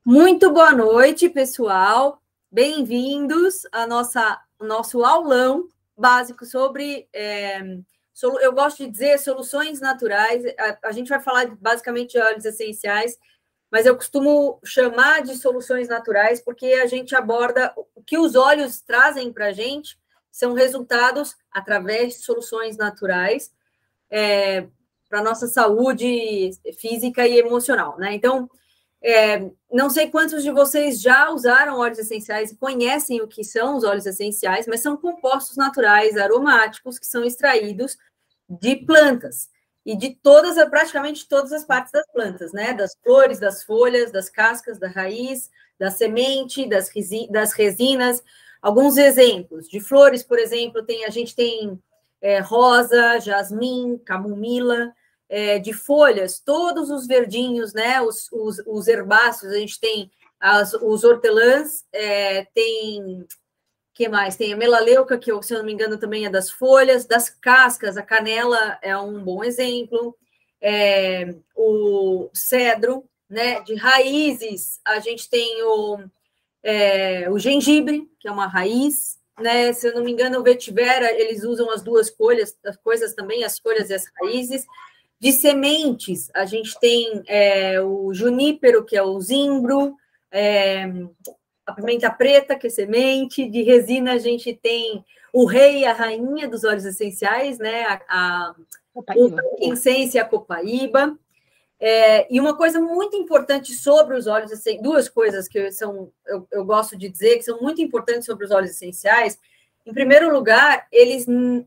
Muito boa noite, pessoal. Bem-vindos ao nosso aulão básico sobre, eu gosto de dizer, soluções naturais. A gente vai falar basicamente de óleos essenciais, mas eu costumo chamar de soluções naturais porque a gente aborda o que os óleos trazem para a gente, são resultados através de soluções naturais para a nossa saúde física e emocional, né? Então, não sei quantos de vocês já usaram óleos essenciais e conhecem o que são os óleos essenciais, mas são compostos naturais aromáticos que são extraídos de plantas e de praticamente todas as partes das plantas, né? Das flores, das folhas, das cascas, da raiz, da semente, das resinas. Alguns exemplos de flores, por exemplo, a gente tem rosa, jasmim, camomila. De folhas, todos os verdinhos, né? Os herbáceos, a gente tem os hortelãs, tem que mais? Tem a melaleuca, que, se eu não me engano, também é das folhas, das cascas, a canela é um bom exemplo, o cedro, né? De raízes, a gente tem o gengibre, que é uma raiz, né? Se eu não me engano, o vetiver, eles usam as duas coisas também, as folhas e as raízes. De sementes, a gente tem o junípero, que é o zimbro, a pimenta preta, que é semente. De resina, a gente tem o rei e a rainha dos óleos essenciais, né? O frankincense e a copaíba. E uma coisa muito importante sobre os óleos essenciais, duas coisas que eu gosto de dizer que são muito importantes sobre os óleos essenciais. Em primeiro lugar, eles não...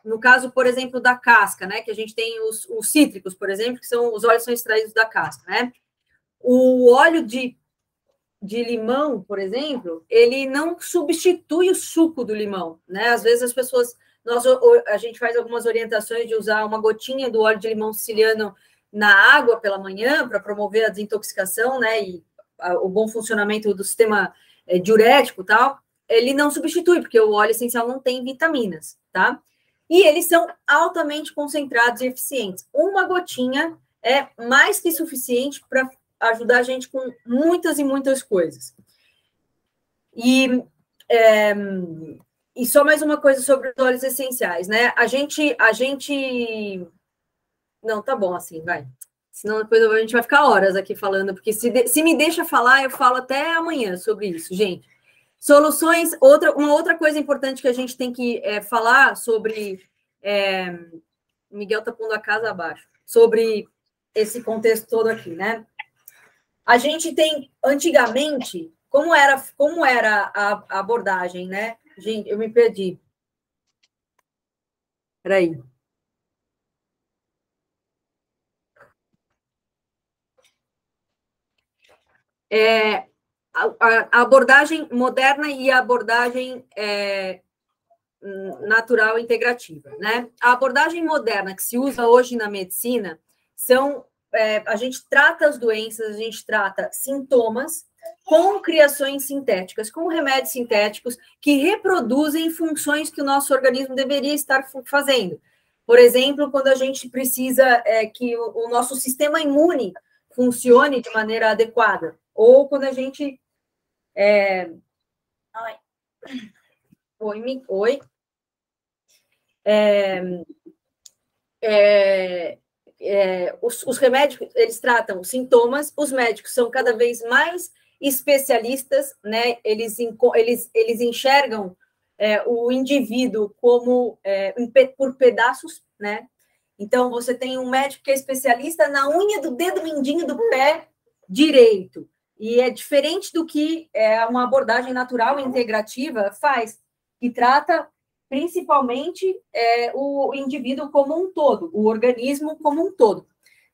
no caso, por exemplo, da casca, né? Que a gente tem os cítricos, por exemplo, que os óleos são extraídos da casca, né? O óleo de limão, por exemplo, ele não substitui o suco do limão, né? Às vezes as pessoas... a gente faz algumas orientações de usar uma gotinha do óleo de limão siciliano na água pela manhã para promover a desintoxicação, né? E o bom funcionamento do sistema diurético e tal. Ele não substitui, porque o óleo essencial não tem vitaminas, tá? E eles são altamente concentrados e eficientes. Uma gotinha é mais que suficiente para ajudar a gente com muitas e muitas coisas. E só mais uma coisa sobre os óleos essenciais, né? A gente... Não, tá bom assim, vai. Senão depois a gente vai ficar horas aqui falando, porque se me deixa falar, eu falo até amanhã sobre isso, gente. Soluções, uma outra coisa importante que a gente tem que falar sobre... Miguel tá pondo a casa abaixo. Sobre esse contexto todo aqui, né? A gente tem, antigamente, como era a abordagem, né? Gente, eu me perdi. Peraí. A abordagem moderna e a abordagem natural integrativa, né? A abordagem moderna que se usa hoje na medicina a gente trata as doenças, a gente trata sintomas com criações sintéticas, com remédios sintéticos que reproduzem funções que o nosso organismo deveria estar fazendo. Por exemplo, quando a gente precisa que o nosso sistema imune funcione de maneira adequada, ou quando a gente... Oi. Os remédios, eles tratam sintomas, os médicos são cada vez mais especialistas, né? Eles enxergam o indivíduo como por pedaços, né? Então, você tem um médico que é especialista na unha do dedo mindinho do pé direito, e é diferente do que uma abordagem natural e integrativa faz, que trata principalmente o indivíduo como um todo, o organismo como um todo,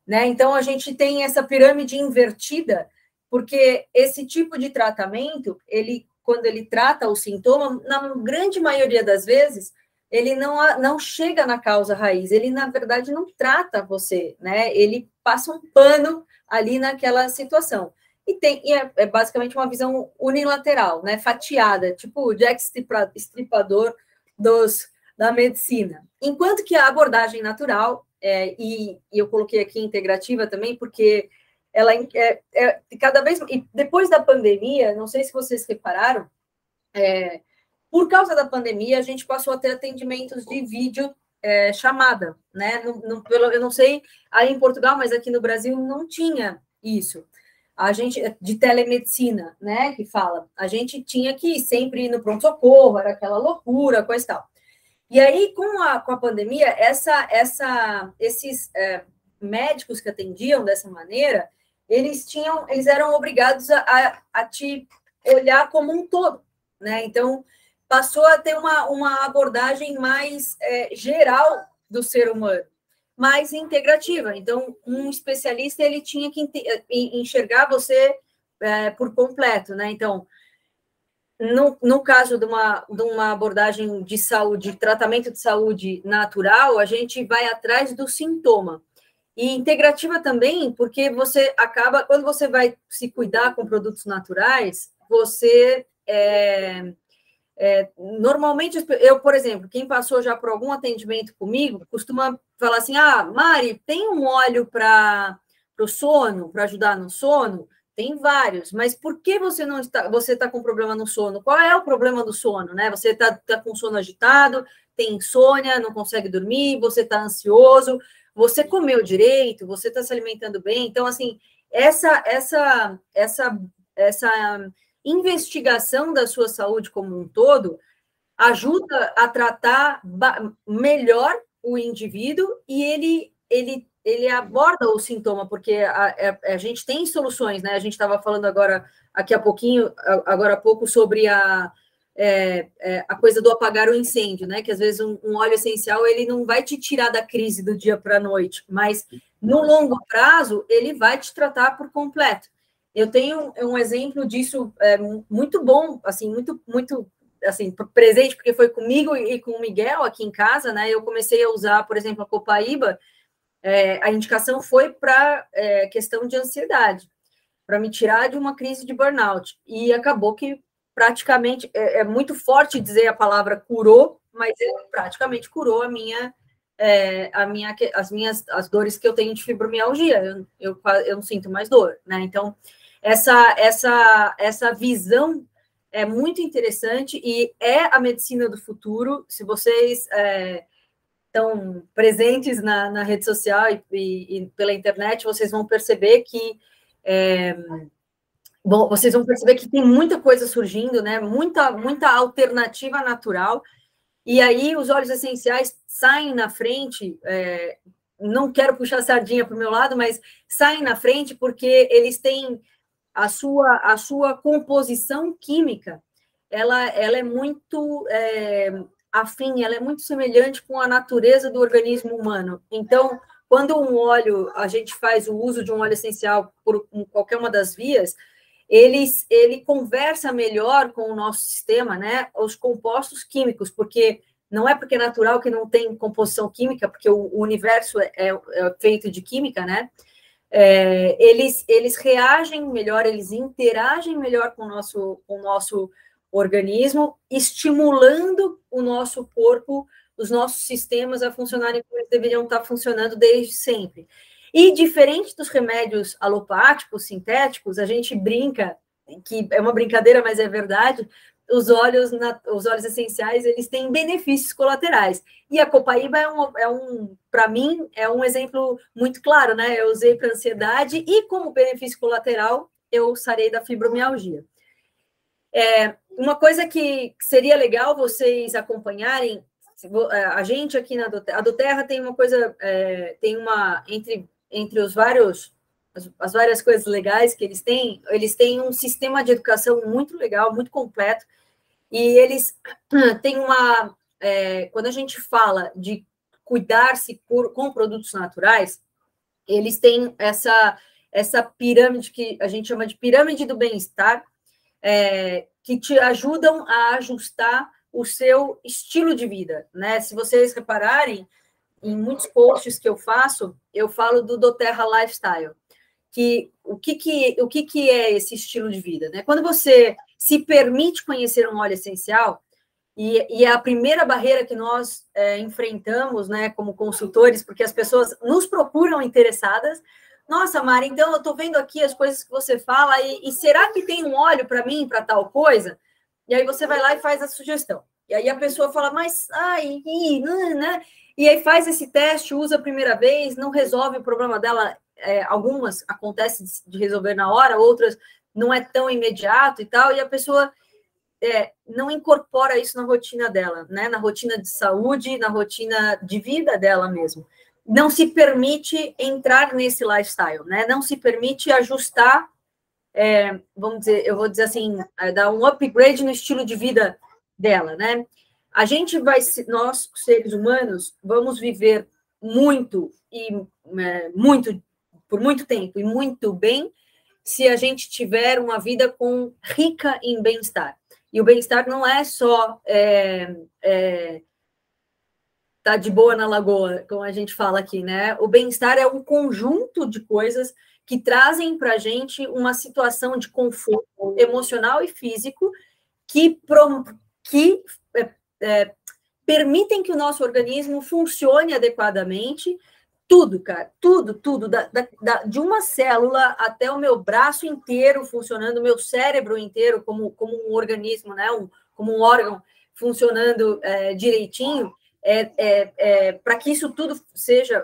né? Então, a gente tem essa pirâmide invertida, porque esse tipo de tratamento, quando ele trata o sintoma, na grande maioria das vezes, ele não chega na causa raiz, ele, na verdade, não trata você, né? Ele passa um pano ali naquela situação. E é basicamente uma visão unilateral, né? Fatiada, tipo o Jack Stripador da medicina. Enquanto que a abordagem natural, e eu coloquei aqui integrativa também, porque ela cada vez... E depois da pandemia, não sei se vocês repararam, por causa da pandemia, a gente passou a ter atendimentos de vídeo chamada, né? Eu não sei aí em Portugal, mas aqui no Brasil não tinha isso. A gente, de telemedicina, né? Que fala, a gente tinha que sempre ir no pronto-socorro, era aquela loucura, coisa e tal. E aí, com a pandemia, esses médicos que atendiam dessa maneira, eles eram obrigados a te olhar como um todo, né? Então, passou a ter uma abordagem mais geral do ser humano, mais integrativa. Então, um especialista, ele tinha que enxergar você por completo, né? Então, no caso de uma abordagem de saúde, tratamento de saúde natural, a gente vai atrás do sintoma. E integrativa também, porque você acaba, quando você vai se cuidar com produtos naturais, você normalmente, eu, por exemplo, quem passou já por algum atendimento comigo, costuma falar assim, Mari, tem um óleo para o sono, para ajudar no sono? Tem vários, mas por que você está com problema no sono? Qual é o problema do sono, né? Você está com sono agitado, tem insônia, não consegue dormir, você está ansioso, você comeu direito, você está se alimentando bem. Então, assim, essa investigação da sua saúde como um todo ajuda a tratar melhor o indivíduo e ele aborda o sintoma, porque a gente tem soluções, né? A gente estava falando agora há pouco, sobre a coisa do apagar o incêndio, né? Que às vezes um óleo essencial ele não vai te tirar da crise do dia para a noite, mas no longo prazo ele vai te tratar por completo. Eu tenho um exemplo disso muito bom, assim, muito assim, presente, porque foi comigo e com o Miguel aqui em casa, né? Eu comecei a usar, por exemplo, a Copaíba. A indicação foi para questão de ansiedade, para me tirar de uma crise de burnout. E acabou que praticamente, é muito forte dizer a palavra curou, mas ele praticamente curou as dores que eu tenho de fibromialgia. Eu não sinto mais dor, né? Então, essa visão é muito interessante e é a medicina do futuro. Se vocês estão presentes na rede social e pela internet, vocês vão perceber que vocês vão perceber que tem muita coisa surgindo, né? Muita alternativa natural. E aí os óleos essenciais saem na frente. Não quero puxar a sardinha para o meu lado, mas saem na frente porque eles têm a sua composição química. Ela é muito afim, ela é muito semelhante com a natureza do organismo humano. Então, quando a gente faz o uso de um óleo essencial por qualquer uma das vias, ele conversa melhor com o nosso sistema, né? Os compostos químicos, porque não é porque é natural que não tem composição química, porque o universo é feito de química, né? Eles reagem melhor, eles interagem melhor com o nosso organismo, estimulando o nosso corpo, os nossos sistemas a funcionarem como eles deveriam estar funcionando desde sempre. E, diferente dos remédios alopáticos, sintéticos, a gente brinca, que é uma brincadeira, mas é verdade, os óleos essenciais, eles têm benefícios colaterais. E a Copaíba para mim, é um exemplo muito claro, né? Eu usei para ansiedade e, como benefício colateral, eu sarei da fibromialgia. Uma coisa que seria legal vocês acompanharem, a gente aqui na Doterra tem uma coisa, entre as várias coisas legais que eles têm um sistema de educação muito legal, muito completo, e eles têm quando a gente fala de cuidar-se com produtos naturais, eles têm essa pirâmide que a gente chama de pirâmide do bem-estar, que te ajudam a ajustar o seu estilo de vida, né? Se vocês repararem, em muitos posts que eu falo do Doterra Lifestyle, o que é esse estilo de vida, né? Quando você se permite conhecer um óleo essencial, e é a primeira barreira que nós enfrentamos, né, como consultores, porque as pessoas nos procuram interessadas, nossa, Mari, então eu estou vendo aqui as coisas que você fala, e será que tem um óleo para mim, para tal coisa? E aí você vai lá e faz a sugestão. E aí a pessoa fala, mas, ai, né? E aí faz esse teste, usa a primeira vez, não resolve o problema dela. Algumas acontecem de resolver na hora, outras não é tão imediato e tal, e a pessoa não incorpora isso na rotina dela, né? Na rotina de saúde, na rotina de vida dela mesmo. Não se permite entrar nesse lifestyle, né? Não se permite ajustar, vamos dizer, eu vou dizer assim, dar um upgrade no estilo de vida dela, né? A gente nós, seres humanos, vamos viver muito por muito tempo e muito bem se a gente tiver uma vida rica em bem-estar. E o bem-estar não é só tá de boa na lagoa, como a gente fala aqui, né? O bem-estar é um conjunto de coisas que trazem para a gente uma situação de conforto emocional e físico que permitem que o nosso organismo funcione adequadamente. Tudo, cara, tudo, de uma célula até o meu braço inteiro funcionando, o meu cérebro inteiro como um organismo, né? Como um órgão funcionando direitinho. Para que isso tudo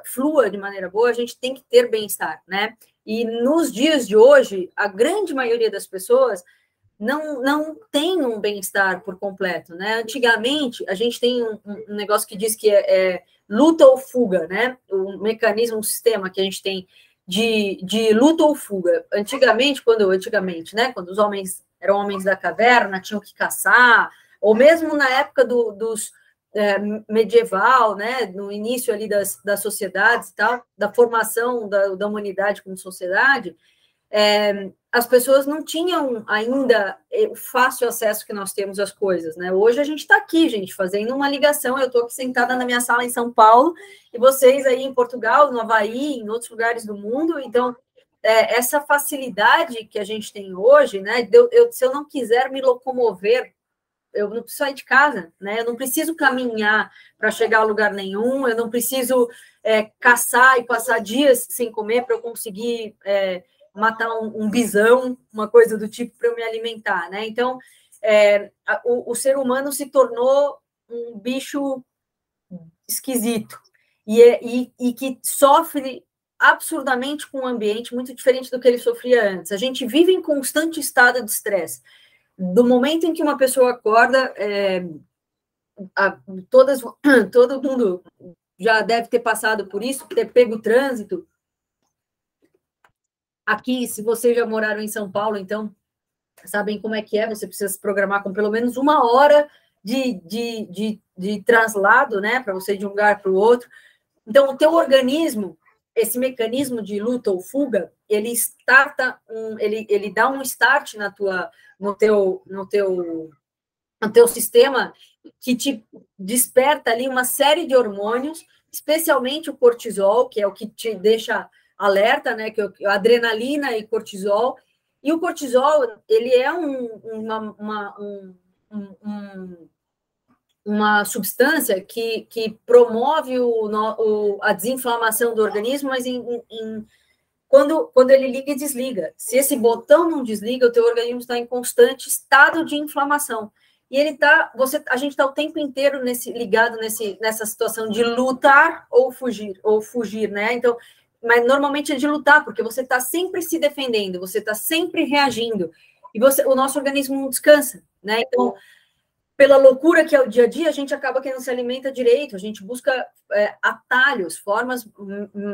flua de maneira boa, a gente tem que ter bem-estar, né? E nos dias de hoje, a grande maioria das pessoas não tem um bem-estar por completo, né? Antigamente, a gente tem um negócio que diz que é luta ou fuga, né? Um mecanismo, um sistema que a gente tem de luta ou fuga. Antigamente, né? Quando os homens eram homens da caverna, tinham que caçar, ou mesmo na época dos medieval, né? No início ali das sociedades e tal, da formação da humanidade como sociedade, as pessoas não tinham ainda o fácil acesso que nós temos às coisas, né? Hoje a gente está aqui, gente, fazendo uma ligação. Eu estou aqui sentada na minha sala em São Paulo e vocês aí em Portugal, no Havaí, em outros lugares do mundo. Então, essa facilidade que a gente tem hoje, né? Se eu não quiser me locomover, eu não preciso sair de casa, né? Eu não preciso caminhar para chegar a lugar nenhum. Eu não preciso caçar e passar dias sem comer para eu conseguir matar um bisão, uma coisa do tipo, para eu me alimentar, né? Então, o ser humano se tornou um bicho esquisito e que sofre absurdamente com um ambiente muito diferente do que ele sofria antes. A gente vive em constante estado de estresse. Do momento em que uma pessoa acorda, todo mundo já deve ter passado por isso, ter pego o trânsito. Aqui, se vocês já moraram em São Paulo, então sabem como é que é, você precisa se programar com pelo menos 1 hora de traslado, né, para você ir de um lugar para o outro. Então, o teu organismo, esse mecanismo de luta ou fuga, ele dá um start no teu sistema que te desperta ali uma série de hormônios, especialmente o cortisol, que é o que te deixa alerta, né? Que é a adrenalina e cortisol. E o cortisol, ele é uma substância que promove a desinflamação do organismo, mas quando ele liga e desliga. Se esse botão não desliga, o teu organismo está em constante estado de inflamação. E a gente está o tempo inteiro ligado nessa situação de lutar ou fugir, né? Então, mas normalmente é de lutar, porque você está sempre se defendendo, você está sempre reagindo, e o nosso organismo não descansa, né? Então, pela loucura que é o dia a dia, a gente acaba que não se alimenta direito, a gente busca atalhos, formas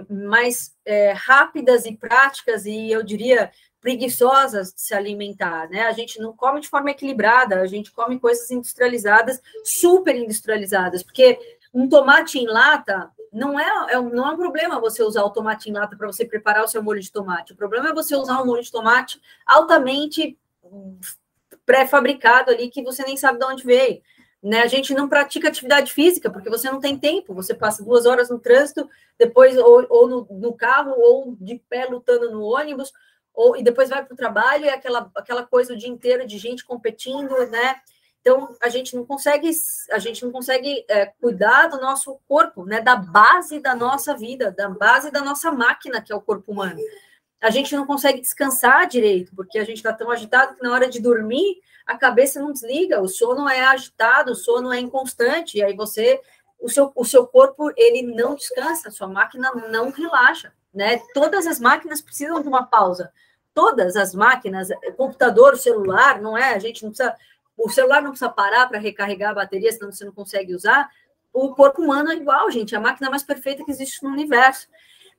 mais rápidas e práticas, e eu diria preguiçosas de se alimentar, né? A gente não come de forma equilibrada, a gente come coisas industrializadas, super industrializadas, porque um tomate em lata não é um problema você usar o tomate em lata para você preparar o seu molho de tomate. O problema é você usar um molho de tomate altamente pré-fabricado ali, que você nem sabe de onde veio, né? A gente não pratica atividade física, porque você não tem tempo, você passa 2 horas no trânsito, depois ou no carro, ou de pé lutando no ônibus, e depois vai para o trabalho, e aquela coisa o dia inteiro de gente competindo, né? Então, a gente não consegue cuidar do nosso corpo, né? Da base da nossa vida, da base da nossa máquina, que é o corpo humano. A gente não consegue descansar direito, porque a gente está tão agitado que na hora de dormir, a cabeça não desliga, o sono é agitado, o sono é inconstante, e aí o seu corpo, ele não descansa, a sua máquina não relaxa, né? Todas as máquinas precisam de uma pausa. Todas as máquinas, computador, celular, não é? A gente não precisa... O celular não precisa parar para recarregar a bateria, senão você não consegue usar. O corpo humano é igual, gente, é a máquina mais perfeita que existe no universo.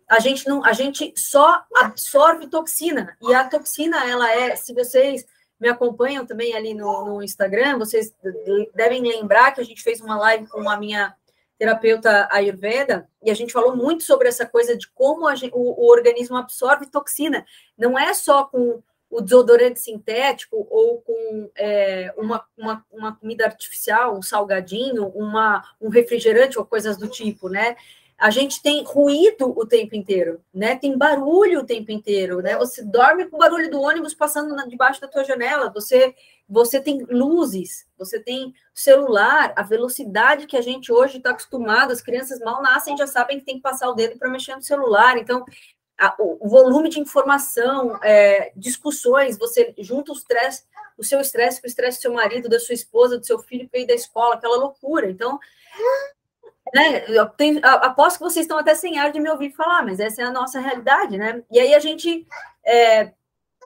A gente só absorve toxina, e a toxina, ela é, se vocês me acompanham também ali no Instagram, vocês devem lembrar que a gente fez uma live com a minha terapeuta Ayurveda, e a gente falou muito sobre essa coisa de como o organismo absorve toxina. Não é só com o desodorante sintético ou com uma comida artificial, um salgadinho, um refrigerante ou coisas do tipo, né? A gente tem ruído o tempo inteiro, né? Tem barulho o tempo inteiro, né? Você dorme com o barulho do ônibus passando debaixo da tua janela, você tem luzes, você tem celular, a velocidade que a gente hoje está acostumado, as crianças mal nascem já sabem que tem que passar o dedo para mexer no celular, então o volume de informação, discussões, você junta o seu estresse com o estresse do seu marido, da sua esposa, do seu filho que veio da escola, aquela loucura. Então, né, aposto que vocês estão até sem ar de me ouvir falar, mas essa é a nossa realidade, né? E aí a gente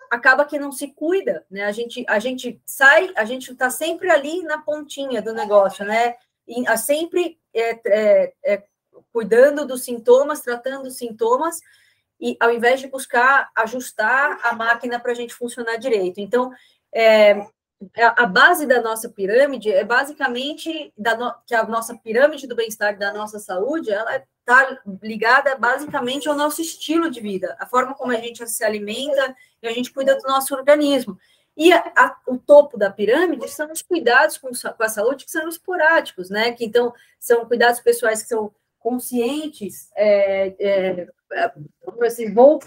acaba que não se cuida, né? A gente está sempre ali na pontinha do negócio, né? E sempre cuidando dos sintomas, tratando os sintomas, e ao invés de buscar ajustar a máquina para a gente funcionar direito. Então, a base da nossa pirâmide é basicamente que a nossa pirâmide do bem-estar, da nossa saúde, ela está ligada basicamente ao nosso estilo de vida, a forma como a gente se alimenta e a gente cuida do nosso organismo. E o topo da pirâmide são os cuidados com a saúde que são esporádicos, né? Que então são cuidados pessoais que são conscientes, assim, vou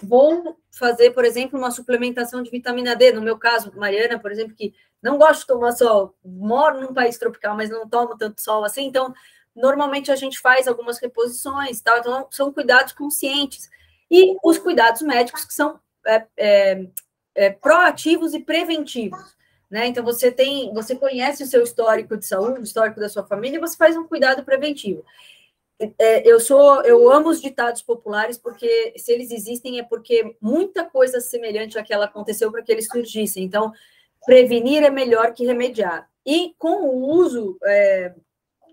fazer, por exemplo, uma suplementação de vitamina D. No meu caso, Mariana, por exemplo, que não gosto de tomar sol, moro num país tropical, mas não tomo tanto sol assim, então, normalmente a gente faz algumas reposições, tal, então são cuidados conscientes. E os cuidados médicos que são proativos e preventivos. Né? Então, você conhece o seu histórico de saúde, o histórico da sua família, e você faz um cuidado preventivo. Eu amo os ditados populares, porque se eles existem é porque muita coisa semelhante àquela aconteceu para que eles surgissem. Então, prevenir é melhor que remediar. E com o uso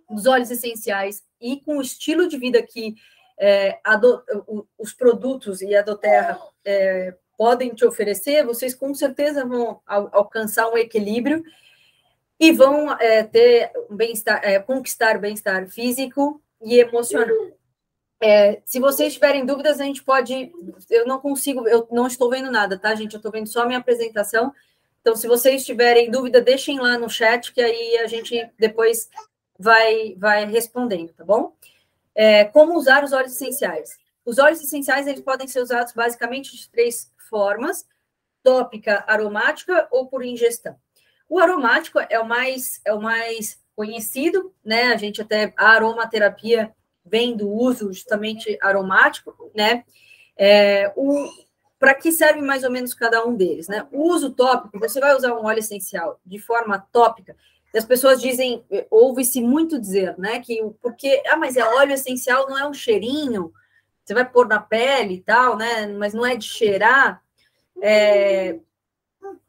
dos óleos essenciais e com o estilo de vida que os produtos e a doTERRA podem te oferecer, vocês com certeza vão alcançar um equilíbrio e vão ter bem-estar, conquistar bem-estar físico e emocional. Se vocês tiverem dúvidas, a gente pode... Eu não estou vendo nada, tá, gente? Eu estou vendo só a minha apresentação. Então, se vocês tiverem dúvida, deixem lá no chat, que aí a gente depois vai respondendo, tá bom? Como usar os óleos essenciais? Os óleos essenciais, eles podem ser usados basicamente de 3 formas: tópica, aromática ou por ingestão. O aromático é o mais conhecido, né? A aromaterapia vem do uso justamente aromático, né? Para que serve mais ou menos cada um deles, né? O uso tópico, você vai usar um óleo essencial de forma tópica, e as pessoas dizem, ouve-se muito dizer, né? Mas é óleo essencial, não é um cheirinho, você vai pôr na pele e tal, né? Mas não é de cheirar.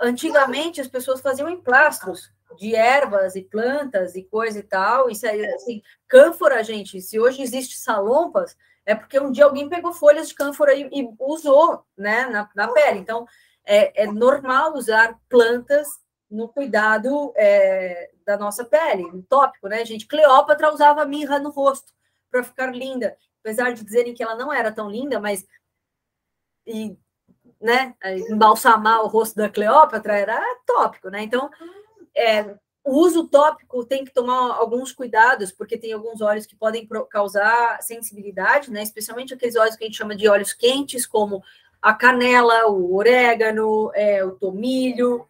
Antigamente as pessoas faziam emplastros de ervas e plantas e coisa e tal. Isso aí, assim, cânfora, gente, se hoje existe salompas, é porque um dia alguém pegou folhas de cânfora e usou, né, na pele. Então, é normal usar plantas no cuidado da nossa pele, no tópico, né, gente? Cleópatra usava mirra no rosto para ficar linda, apesar de dizerem que ela não era tão linda, mas né, embalsamar o rosto da Cleópatra era tópico, né? Então, o uso tópico tem que tomar alguns cuidados, porque tem alguns óleos que podem causar sensibilidade, né? Especialmente aqueles óleos que a gente chama de óleos quentes, como a canela, o orégano, o tomilho,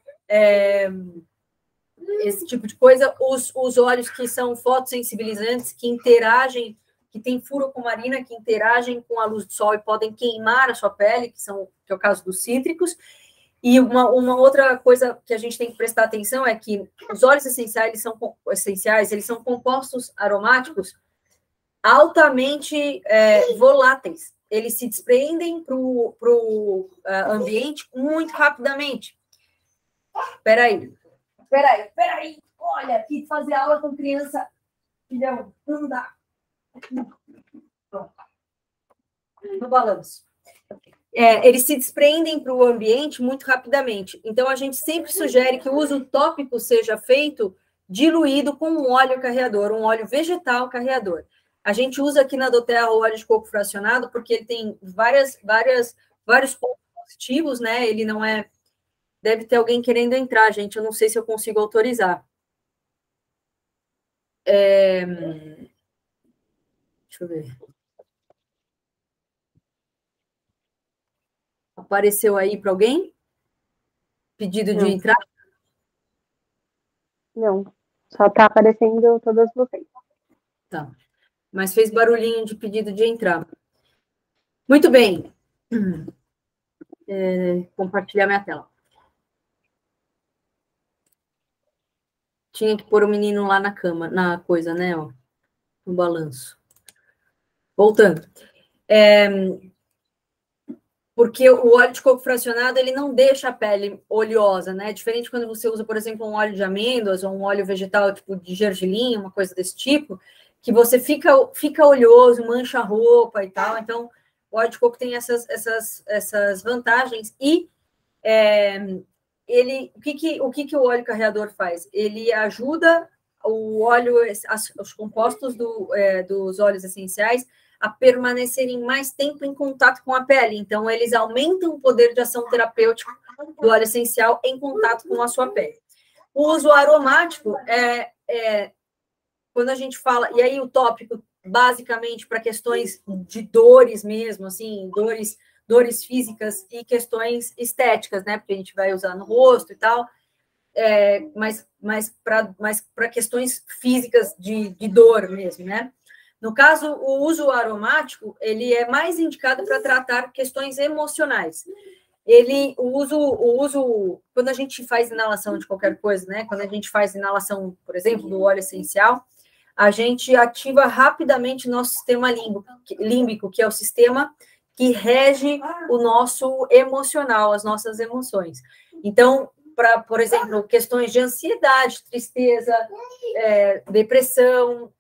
esse tipo de coisa. Os óleos que são fotossensibilizantes, que interagem, que tem furocomarina, que interagem com a luz do sol e podem queimar a sua pele, que é o caso dos cítricos. E uma outra coisa que a gente tem que prestar atenção é que os óleos essenciais, eles são compostos aromáticos altamente voláteis. Eles se desprendem para o ambiente muito rapidamente. Peraí. Olha, aqui fazer aula com criança, filhão, não dá. No balanço. Eles se desprendem para o ambiente muito rapidamente. Então, a gente sempre sugere que o uso tópico seja feito diluído com um óleo carreador, um óleo vegetal carreador. A gente usa aqui na doTERRA o óleo de coco fracionado porque ele tem vários pontos positivos, né? Ele não é... Deve ter alguém querendo entrar, gente. Eu não sei se eu consigo autorizar. Deixa eu ver. Apareceu aí para alguém? Pedido de entrar? Não, só está aparecendo todas vocês. Tá. Mas fez barulhinho de pedido de entrar. Muito bem. Compartilhar minha tela. Tinha que pôr o menino lá na cama, na coisa, né? Ó, no balanço. Voltando. Porque o óleo de coco fracionado, ele não deixa a pele oleosa, né? Diferente quando você usa, por exemplo, um óleo de amêndoas ou um óleo vegetal, tipo de gergelim, uma coisa desse tipo, que você fica oleoso, mancha a roupa e tal. Então, o óleo de coco tem essas vantagens. E o que o óleo carreador faz? Ele ajuda o óleo, os compostos dos óleos essenciais a permanecerem mais tempo em contato com a pele. Então, eles aumentam o poder de ação terapêutica do óleo essencial em contato com a sua pele. O uso aromático quando a gente fala... E aí, o tópico, basicamente, para questões de dores mesmo, assim, dores físicas e questões estéticas, né? Porque a gente vai usar no rosto e tal, mas para questões físicas de dor mesmo, né? No caso, o uso aromático, ele é mais indicado para tratar questões emocionais. O uso, quando a gente faz inalação de qualquer coisa, né? Quando a gente faz inalação, por exemplo, do óleo essencial, a gente ativa rapidamente o nosso sistema límbico, que é o sistema que rege o nosso emocional, as nossas emoções. Então, por exemplo, questões de ansiedade, tristeza, depressão,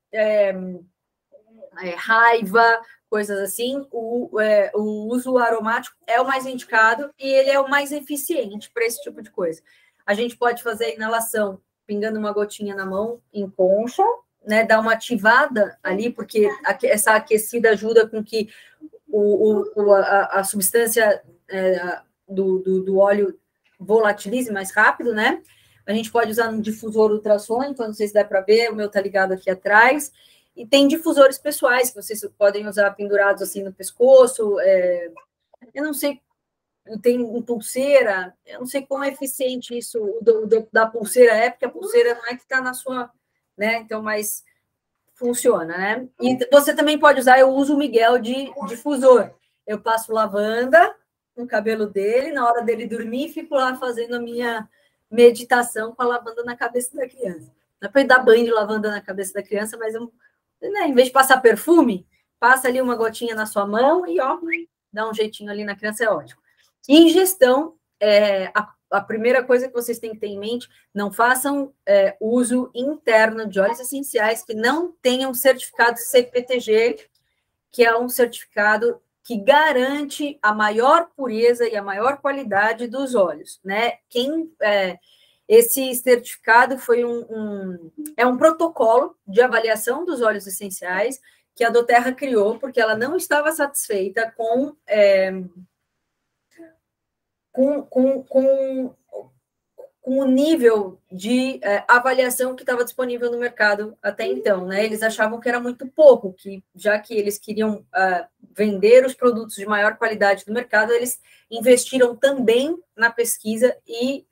raiva, coisas assim, o uso aromático é o mais indicado e ele é o mais eficiente para esse tipo de coisa. A gente pode fazer a inalação pingando uma gotinha na mão em concha, né, dar uma ativada ali, porque essa aquecida ajuda com que a substância do óleo volatilize mais rápido, né? A gente pode usar um difusor ultrassônico, não sei se dá para ver, o meu tá ligado aqui atrás. E tem difusores pessoais que vocês podem usar pendurados assim no pescoço. Eu não sei, tem pulseira, eu não sei como é eficiente isso da pulseira, porque a pulseira não é que está na sua, né? Então, mas funciona, né? E você também pode usar, eu uso o Miguel de difusor. Eu passo lavanda no cabelo dele, na hora dele dormir, fico lá fazendo a minha meditação com a lavanda na cabeça da criança. Não é para dar banho de lavanda na cabeça da criança, mas em vez de passar perfume, passa ali uma gotinha na sua mão e ó, dá um jeitinho ali na criança, é ótimo. Ingestão, a primeira coisa que vocês têm que ter em mente, não façam uso interno de óleos essenciais que não tenham certificado CPTG, que é um certificado que garante a maior pureza e a maior qualidade dos óleos, né? Esse certificado foi um protocolo de avaliação dos óleos essenciais que a doTERRA criou, porque ela não estava satisfeita com o nível de avaliação que estava disponível no mercado até então, né? Eles achavam que era muito pouco, já que eles queriam vender os produtos de maior qualidade do mercado, eles investiram também na pesquisa e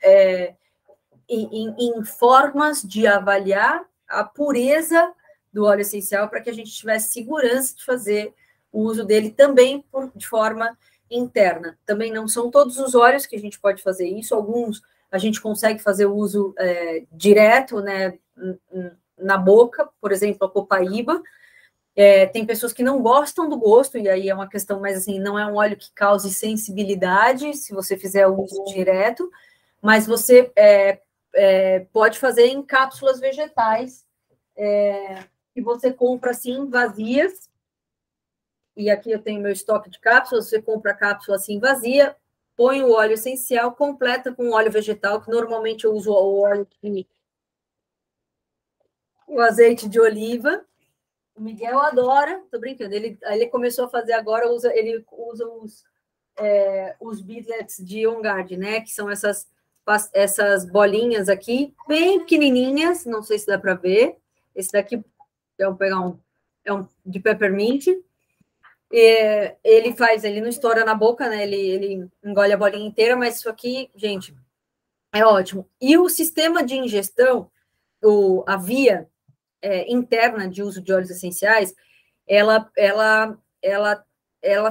em formas de avaliar a pureza do óleo essencial para que a gente tivesse segurança de fazer o uso dele também de forma interna. Também não são todos os óleos que a gente pode fazer isso, alguns a gente consegue fazer o uso direto, né, na boca, por exemplo, a copaíba. Tem pessoas que não gostam do gosto, e aí é uma questão, mas assim, não é um óleo que cause sensibilidade se você fizer o uso direto, mas você pode fazer em cápsulas vegetais, que você compra assim, vazias, e aqui eu tenho meu estoque de cápsulas, você compra a cápsula assim vazia, põe o óleo essencial, completa com óleo vegetal, que normalmente eu uso o azeite de oliva. O Miguel adora, tô brincando, ele começou a fazer agora, ele usa os beadlets de On Guard, né, que são essas bolinhas aqui, bem pequenininhas, não sei se dá para ver, esse daqui, vou pegar é um de peppermint, ele não estoura na boca, né, ele engole a bolinha inteira, mas isso aqui, gente, é ótimo. E o sistema de ingestão, a via interna de uso de óleos essenciais, ela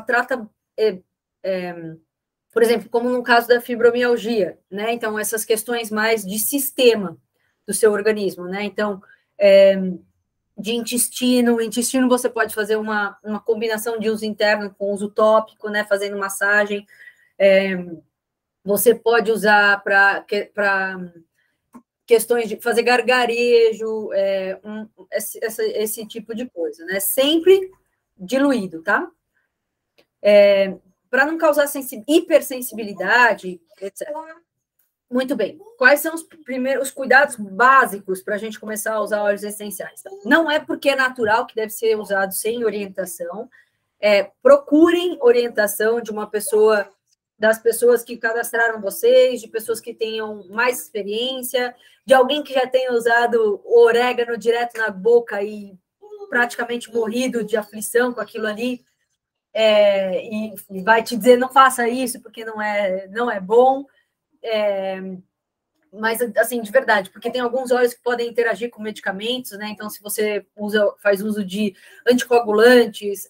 trata, por exemplo, como no caso da fibromialgia, né? Então, essas questões mais de sistema do seu organismo, né? Então, de intestino você pode fazer uma combinação de uso interno com uso tópico, né? Fazendo massagem. Você pode usar para questões de fazer gargarejo, esse tipo de coisa, né? Sempre diluído, tá? Para não causar hipersensibilidade, etc. Muito bem. Quais são os cuidados básicos para a gente começar a usar óleos essenciais? Não é porque é natural que deve ser usado sem orientação. Procurem orientação de uma pessoa, das pessoas que cadastraram vocês, de pessoas que tenham mais experiência, de alguém que já tenha usado o orégano direto na boca e praticamente morrido de aflição com aquilo ali, e vai te dizer, não faça isso, porque não é bom. Mas, assim, de verdade, porque tem alguns óleos que podem interagir com medicamentos, né? Então, se você faz uso de anticoagulantes,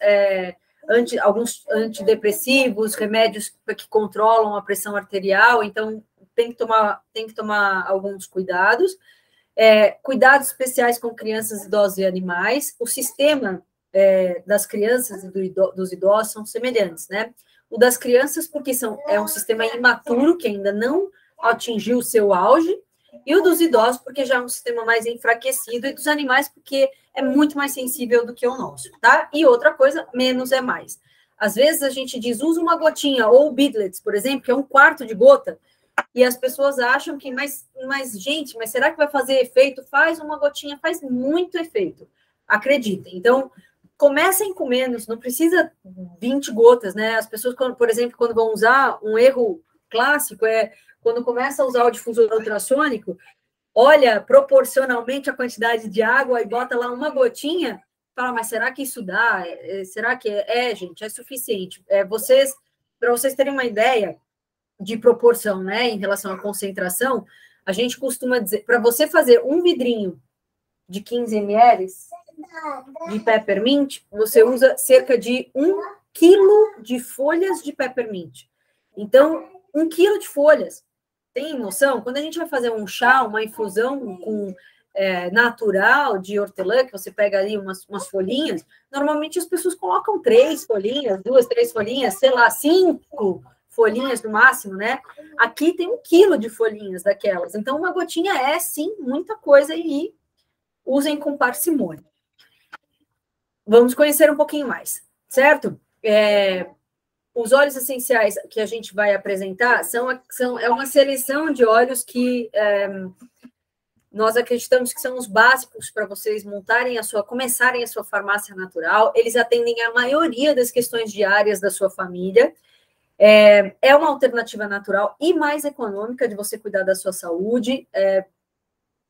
alguns antidepressivos, remédios que controlam a pressão arterial, então tem que tomar alguns cuidados. Cuidados especiais com crianças, idosos e animais. O sistema das crianças e dos idosos são semelhantes, né? O das crianças, porque é um sistema imaturo, que ainda não atingiu o seu auge, e o dos idosos, porque já é um sistema mais enfraquecido, e dos animais, porque é muito mais sensível do que o nosso, tá? E outra coisa, menos é mais. Às vezes a gente diz, usa uma gotinha, ou beadlets, por exemplo, que é 1/4 de gota, e as pessoas acham que, mas será que vai fazer efeito? Faz uma gotinha, faz muito efeito, acreditem. Então, comecem com menos, não precisa 20 gotas, né? As pessoas, por exemplo, quando vão usar, um erro clássico quando começa a usar o difusor ultrassônico, olha proporcionalmente a quantidade de água e bota lá uma gotinha, fala, mas será que isso dá? Será que gente, é suficiente? Para vocês terem uma ideia de proporção, né, em relação à concentração, a gente costuma dizer, para você fazer um vidrinho de 15 ml de peppermint, você usa cerca de 1 quilo de folhas de peppermint. Então, 1 quilo de folhas. Tem noção? Quando a gente vai fazer um chá, uma infusão com natural de hortelã, que você pega ali umas folhinhas, normalmente as pessoas colocam 3 folhinhas, 2, 3 folhinhas, sei lá, 5 folhinhas no máximo, né? Aqui tem 1 quilo de folhinhas daquelas. Então, uma gotinha é, sim, muita coisa e usem com parcimônia. Vamos conhecer um pouquinho mais, certo? Os óleos essenciais que a gente vai apresentar é uma seleção de óleos que nós acreditamos que são os básicos para vocês começarem a sua farmácia natural. Eles atendem a maioria das questões diárias da sua família. É uma alternativa natural e mais econômica de você cuidar da sua saúde.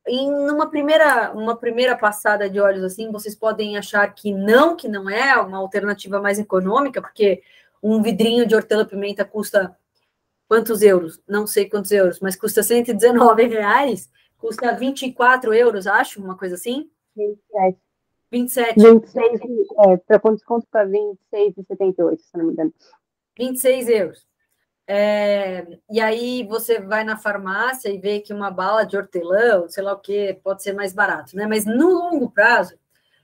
Numa primeira passada de óleos assim, vocês podem achar que não é uma alternativa mais econômica, porque um vidrinho de hortelã-pimenta custa quantos euros? Não sei quantos euros, mas custa R$ 119, custa 24 euros, acho, uma coisa assim. 27. 27. 26, com desconto para 26,78, se não me engano. 26 euros. E aí você vai na farmácia e vê que uma bala de hortelã, sei lá o que, pode ser mais barato, né? Mas no longo prazo,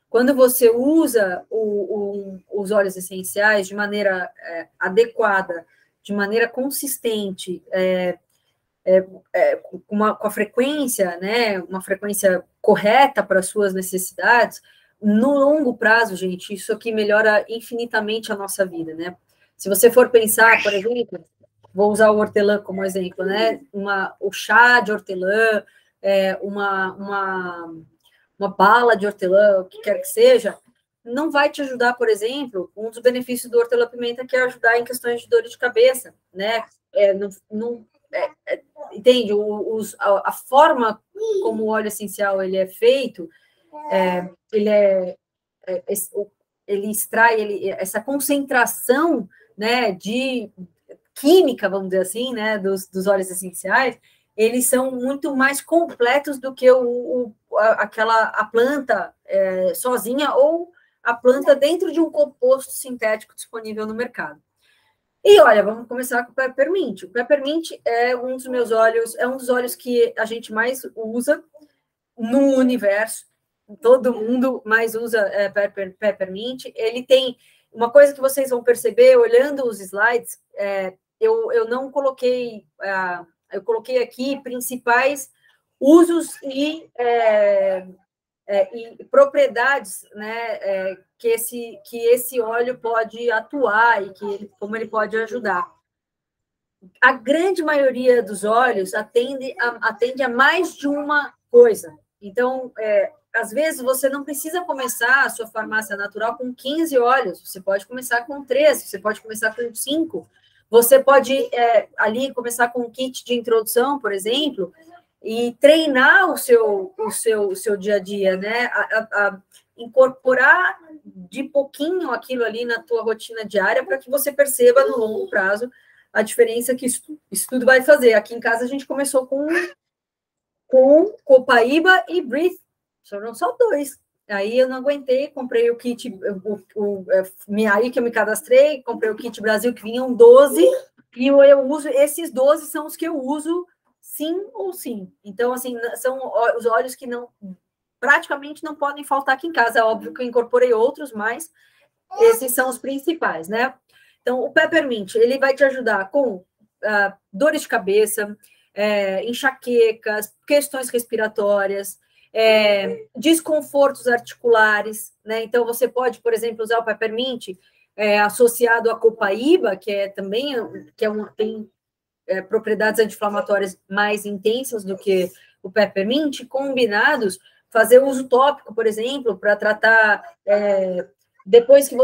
quando você usa os óleos essenciais de maneira adequada, de maneira consistente, com a frequência, né, uma frequência correta para as suas necessidades, no longo prazo, gente, isso aqui melhora infinitamente a nossa vida, né? Se você for pensar, por exemplo, vou usar o hortelã como exemplo, né? O chá de hortelã, uma bala de hortelã, o que quer que seja, não vai te ajudar, por exemplo, um dos benefícios do hortelã-pimenta que é ajudar em questões de dor de cabeça, né? Entende? A forma como o óleo essencial ele é feito, ele extrai essa concentração, né, de química, vamos dizer assim, né, dos óleos essenciais, eles são muito mais completos do que a planta sozinha ou a planta dentro de um composto sintético disponível no mercado. E olha, vamos começar com o Peppermint. O Peppermint é um dos meus óleos, é um dos óleos que a gente mais usa no universo. Todo mundo mais usa Peppermint. Ele tem uma coisa que vocês vão perceber olhando os slides. Eu não coloquei, eu coloquei aqui principais usos e propriedades, né, que esse óleo pode atuar e como ele pode ajudar. A grande maioria dos óleos atende a mais de uma coisa. Então, às vezes, você não precisa começar a sua farmácia natural com 15 óleos, você pode começar com 3, você pode começar com 5, você pode ali começar com um kit de introdução, por exemplo, e treinar o seu dia a dia, né? A incorporar de pouquinho aquilo ali na tua rotina diária para que você perceba no longo prazo a diferença que isso tudo vai fazer. Aqui em casa a gente começou com Copaíba e Breathe, foram só 2. Aí eu não aguentei, comprei o kit, aí que eu me cadastrei, comprei o kit Brasil, que vinham 12, e eu uso, esses 12 são os que eu uso sim ou sim. Então, assim, são os óleos que praticamente não podem faltar aqui em casa. É óbvio que eu incorporei outros, mas esses são os principais, né? Então, o Peppermint, ele vai te ajudar com dores de cabeça, enxaquecas, questões respiratórias, desconfortos articulares, né? Então, você pode, por exemplo, usar o Peppermint associado à Copaíba, que também tem propriedades anti-inflamatórias mais intensas do que o Peppermint, combinados, fazer uso tópico, por exemplo, para tratar depois que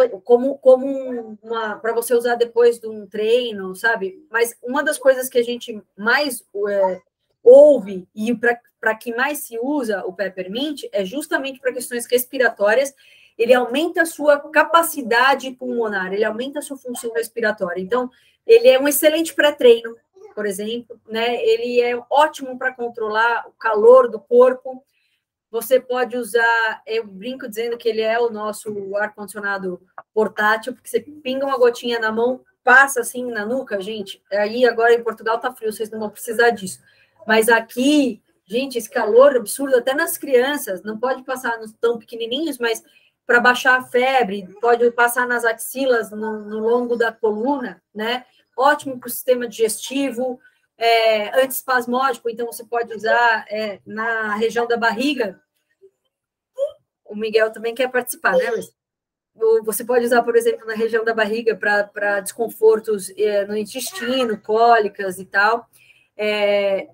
para você usar depois de um treino, sabe? Mas uma das coisas que a gente mais ouve e para que mais se usa o Peppermint é justamente para questões respiratórias. Ele aumenta a sua capacidade pulmonar, ele aumenta a sua função respiratória. Então, ele é um excelente pré-treino, por exemplo, né? Ele é ótimo para controlar o calor do corpo. Você pode usar, eu brinco dizendo que ele é o nosso ar-condicionado portátil, porque você pinga uma gotinha na mão, passa assim na nuca, gente. Aí agora em Portugal tá frio, vocês não vão precisar disso. Mas aqui, gente, esse calor absurdo, até nas crianças, não pode passar nos tão pequenininhos, mas para baixar a febre, pode passar nas axilas, no longo da coluna, né? Ótimo para o sistema digestivo, antiespasmódico, então você pode usar na região da barriga. O Miguel também quer participar, né? Mas você pode usar, por exemplo, na região da barriga para desconfortos no intestino, cólicas e tal,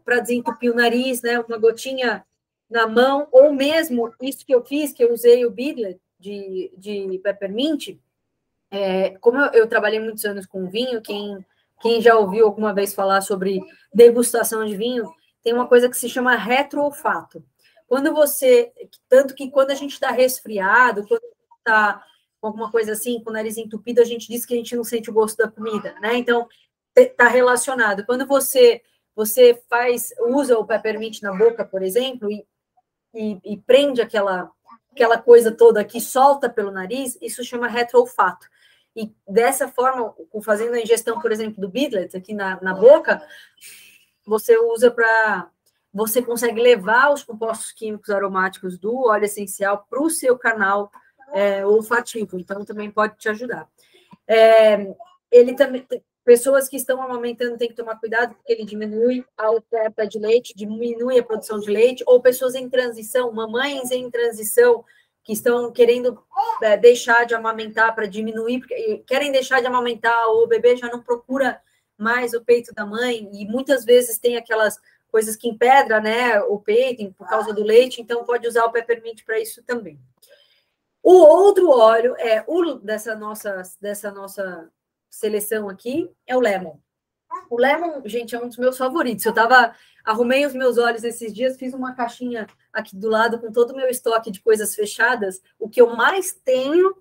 para desentupir o nariz, né? Uma gotinha na mão, ou mesmo isso que eu fiz, que eu usei o Bidlet de Peppermint. Como eu trabalhei muitos anos com vinho, quem já ouviu alguma vez falar sobre degustação de vinho, tem uma coisa que se chama retroolfato. Tanto que quando a gente está resfriado, quando está com alguma coisa assim, com o nariz entupido, a gente diz que a gente não sente o gosto da comida, né? Então, está relacionado. Quando você usa o peppermint na boca, por exemplo, e prende aquela coisa toda que solta pelo nariz, isso chama retroolfato. E dessa forma, fazendo a ingestão, por exemplo, do Bidlet aqui na boca, você usa você consegue levar os compostos químicos aromáticos do óleo essencial para o seu canal olfativo, então também pode te ajudar. Ele também, pessoas que estão amamentando têm que tomar cuidado, porque ele diminui a oferta de leite, diminui a produção de leite, ou pessoas em transição, mamães em transição, que estão querendo deixar de amamentar para diminuir, porque querem deixar de amamentar, ou o bebê já não procura mais o peito da mãe, e muitas vezes tem aquelas coisas que empedram, né, o peito por causa do leite, então pode usar o peppermint para isso também. O outro óleo dessa nossa seleção aqui é o lemon. O lemon, gente, é um dos meus favoritos. Arrumei os meus olhos esses dias, fiz uma caixinha aqui do lado com todo o meu estoque de coisas fechadas. O que eu mais tenho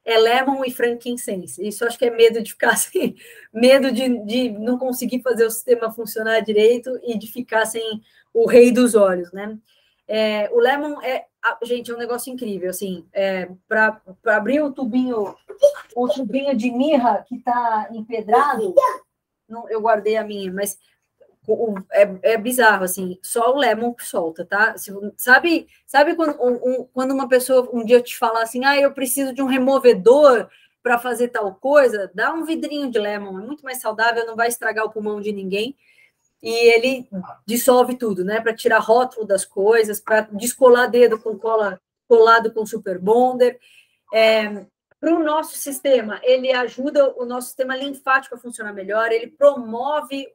é lemon e frankincense. Isso acho que é medo de ficar sem, medo de não conseguir fazer o sistema funcionar direito e de ficar sem o rei dos olhos, né? O lemon gente, é um negócio incrível, assim, para abrir o tubinho de mirra que está empedrado, eu guardei a minha, mas é bizarro, assim, só o lemon que solta, tá? Sabe quando uma pessoa um dia te falar assim, eu preciso de um removedor para fazer tal coisa, dá um vidrinho de lemon, é muito mais saudável, não vai estragar o pulmão de ninguém, e ele dissolve tudo, né? Para tirar rótulo das coisas, para descolar dedo com cola colado com super bonder. Para o nosso sistema, ele ajuda o nosso sistema linfático a funcionar melhor, ele promove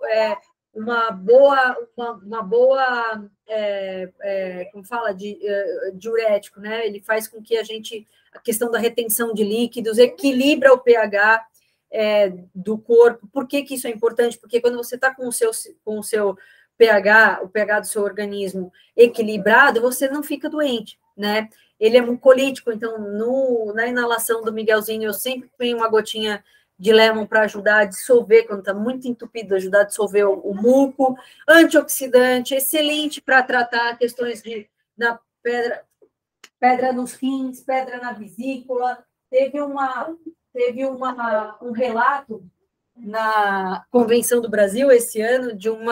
uma boa como fala, diurético, né? Ele faz com que a questão da retenção de líquidos, equilibra o pH do corpo. Por que isso é importante? Porque quando você está com o seu pH, o pH do seu organismo equilibrado, você não fica doente, né? Ele é mucolítico, então na inalação do Miguelzinho eu sempre ponho uma gotinha de lemon para ajudar a dissolver, quando está muito entupido, ajudar a dissolver o muco, antioxidante, excelente para tratar questões da pedra nos rins, pedra na vesícula. Teve um relato na Convenção do Brasil esse ano de um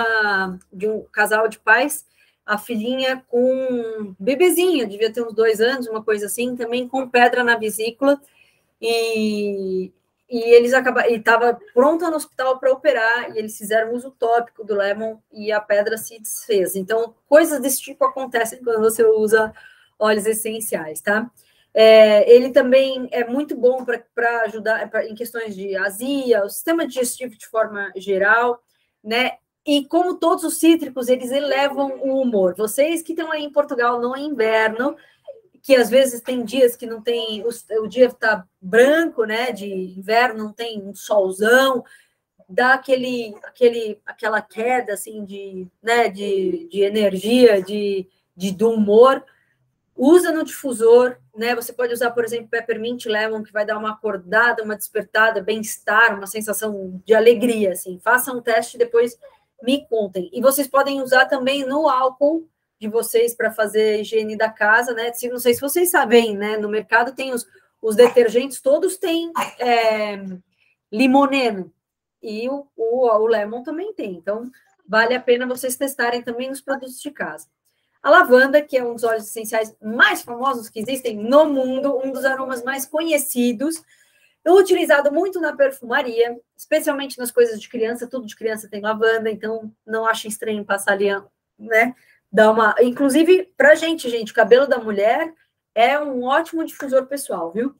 casal de pais, a filhinha com bebezinha, devia ter uns 2 anos, uma coisa assim, também com pedra na vesícula, e eles acabaram, e estava pronta no hospital para operar, e eles fizeram uso tópico do lemon e a pedra se desfez. Então, coisas desse tipo acontecem quando você usa óleos essenciais, tá? Ele também é muito bom para ajudar em questões de azia, o sistema digestivo de forma geral, né? E como todos os cítricos, eles elevam o humor. Vocês que estão aí em Portugal no inverno, que às vezes tem dias que não tem, o dia está branco, né? De inverno, não tem um solzão, dá aquela queda assim de energia, do humor. Usa no difusor, né? Você pode usar, por exemplo, peppermint lemon, que vai dar uma acordada, uma despertada, bem-estar, uma sensação de alegria, assim. Façam um teste e depois me contem. E vocês podem usar também no álcool de vocês para fazer a higiene da casa, né? Não sei se vocês sabem, né? No mercado tem os detergentes, todos têm limoneno. E o lemon também tem. Então, vale a pena vocês testarem também nos produtos de casa. A lavanda, que é um dos óleos essenciais mais famosos que existem no mundo, um dos aromas mais conhecidos, utilizado muito na perfumaria, especialmente nas coisas de criança, tudo de criança tem lavanda, então não acho estranho passar ali, né? Inclusive, pra gente, o cabelo da mulher é um ótimo difusor pessoal, viu?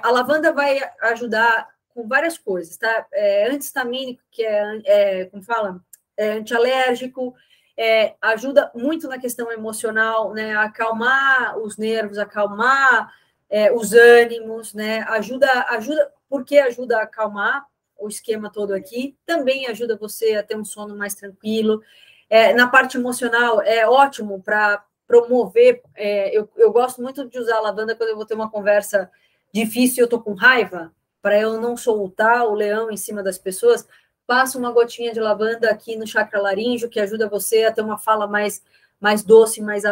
A lavanda vai ajudar com várias coisas, tá? Anti-histamínico, que como fala? Antialérgico, ajuda muito na questão emocional, né? Acalmar os nervos, acalmar os ânimos, né? Porque ajuda a acalmar o esquema todo aqui, também ajuda você a ter um sono mais tranquilo. Na parte emocional, é ótimo para promover. Eu gosto muito de usar a lavanda quando eu vou ter uma conversa difícil e eu estou com raiva, para eu não soltar o leão em cima das pessoas. passa uma gotinha de lavanda aqui no chakra laríngeo, que ajuda você a ter uma fala mais doce, mais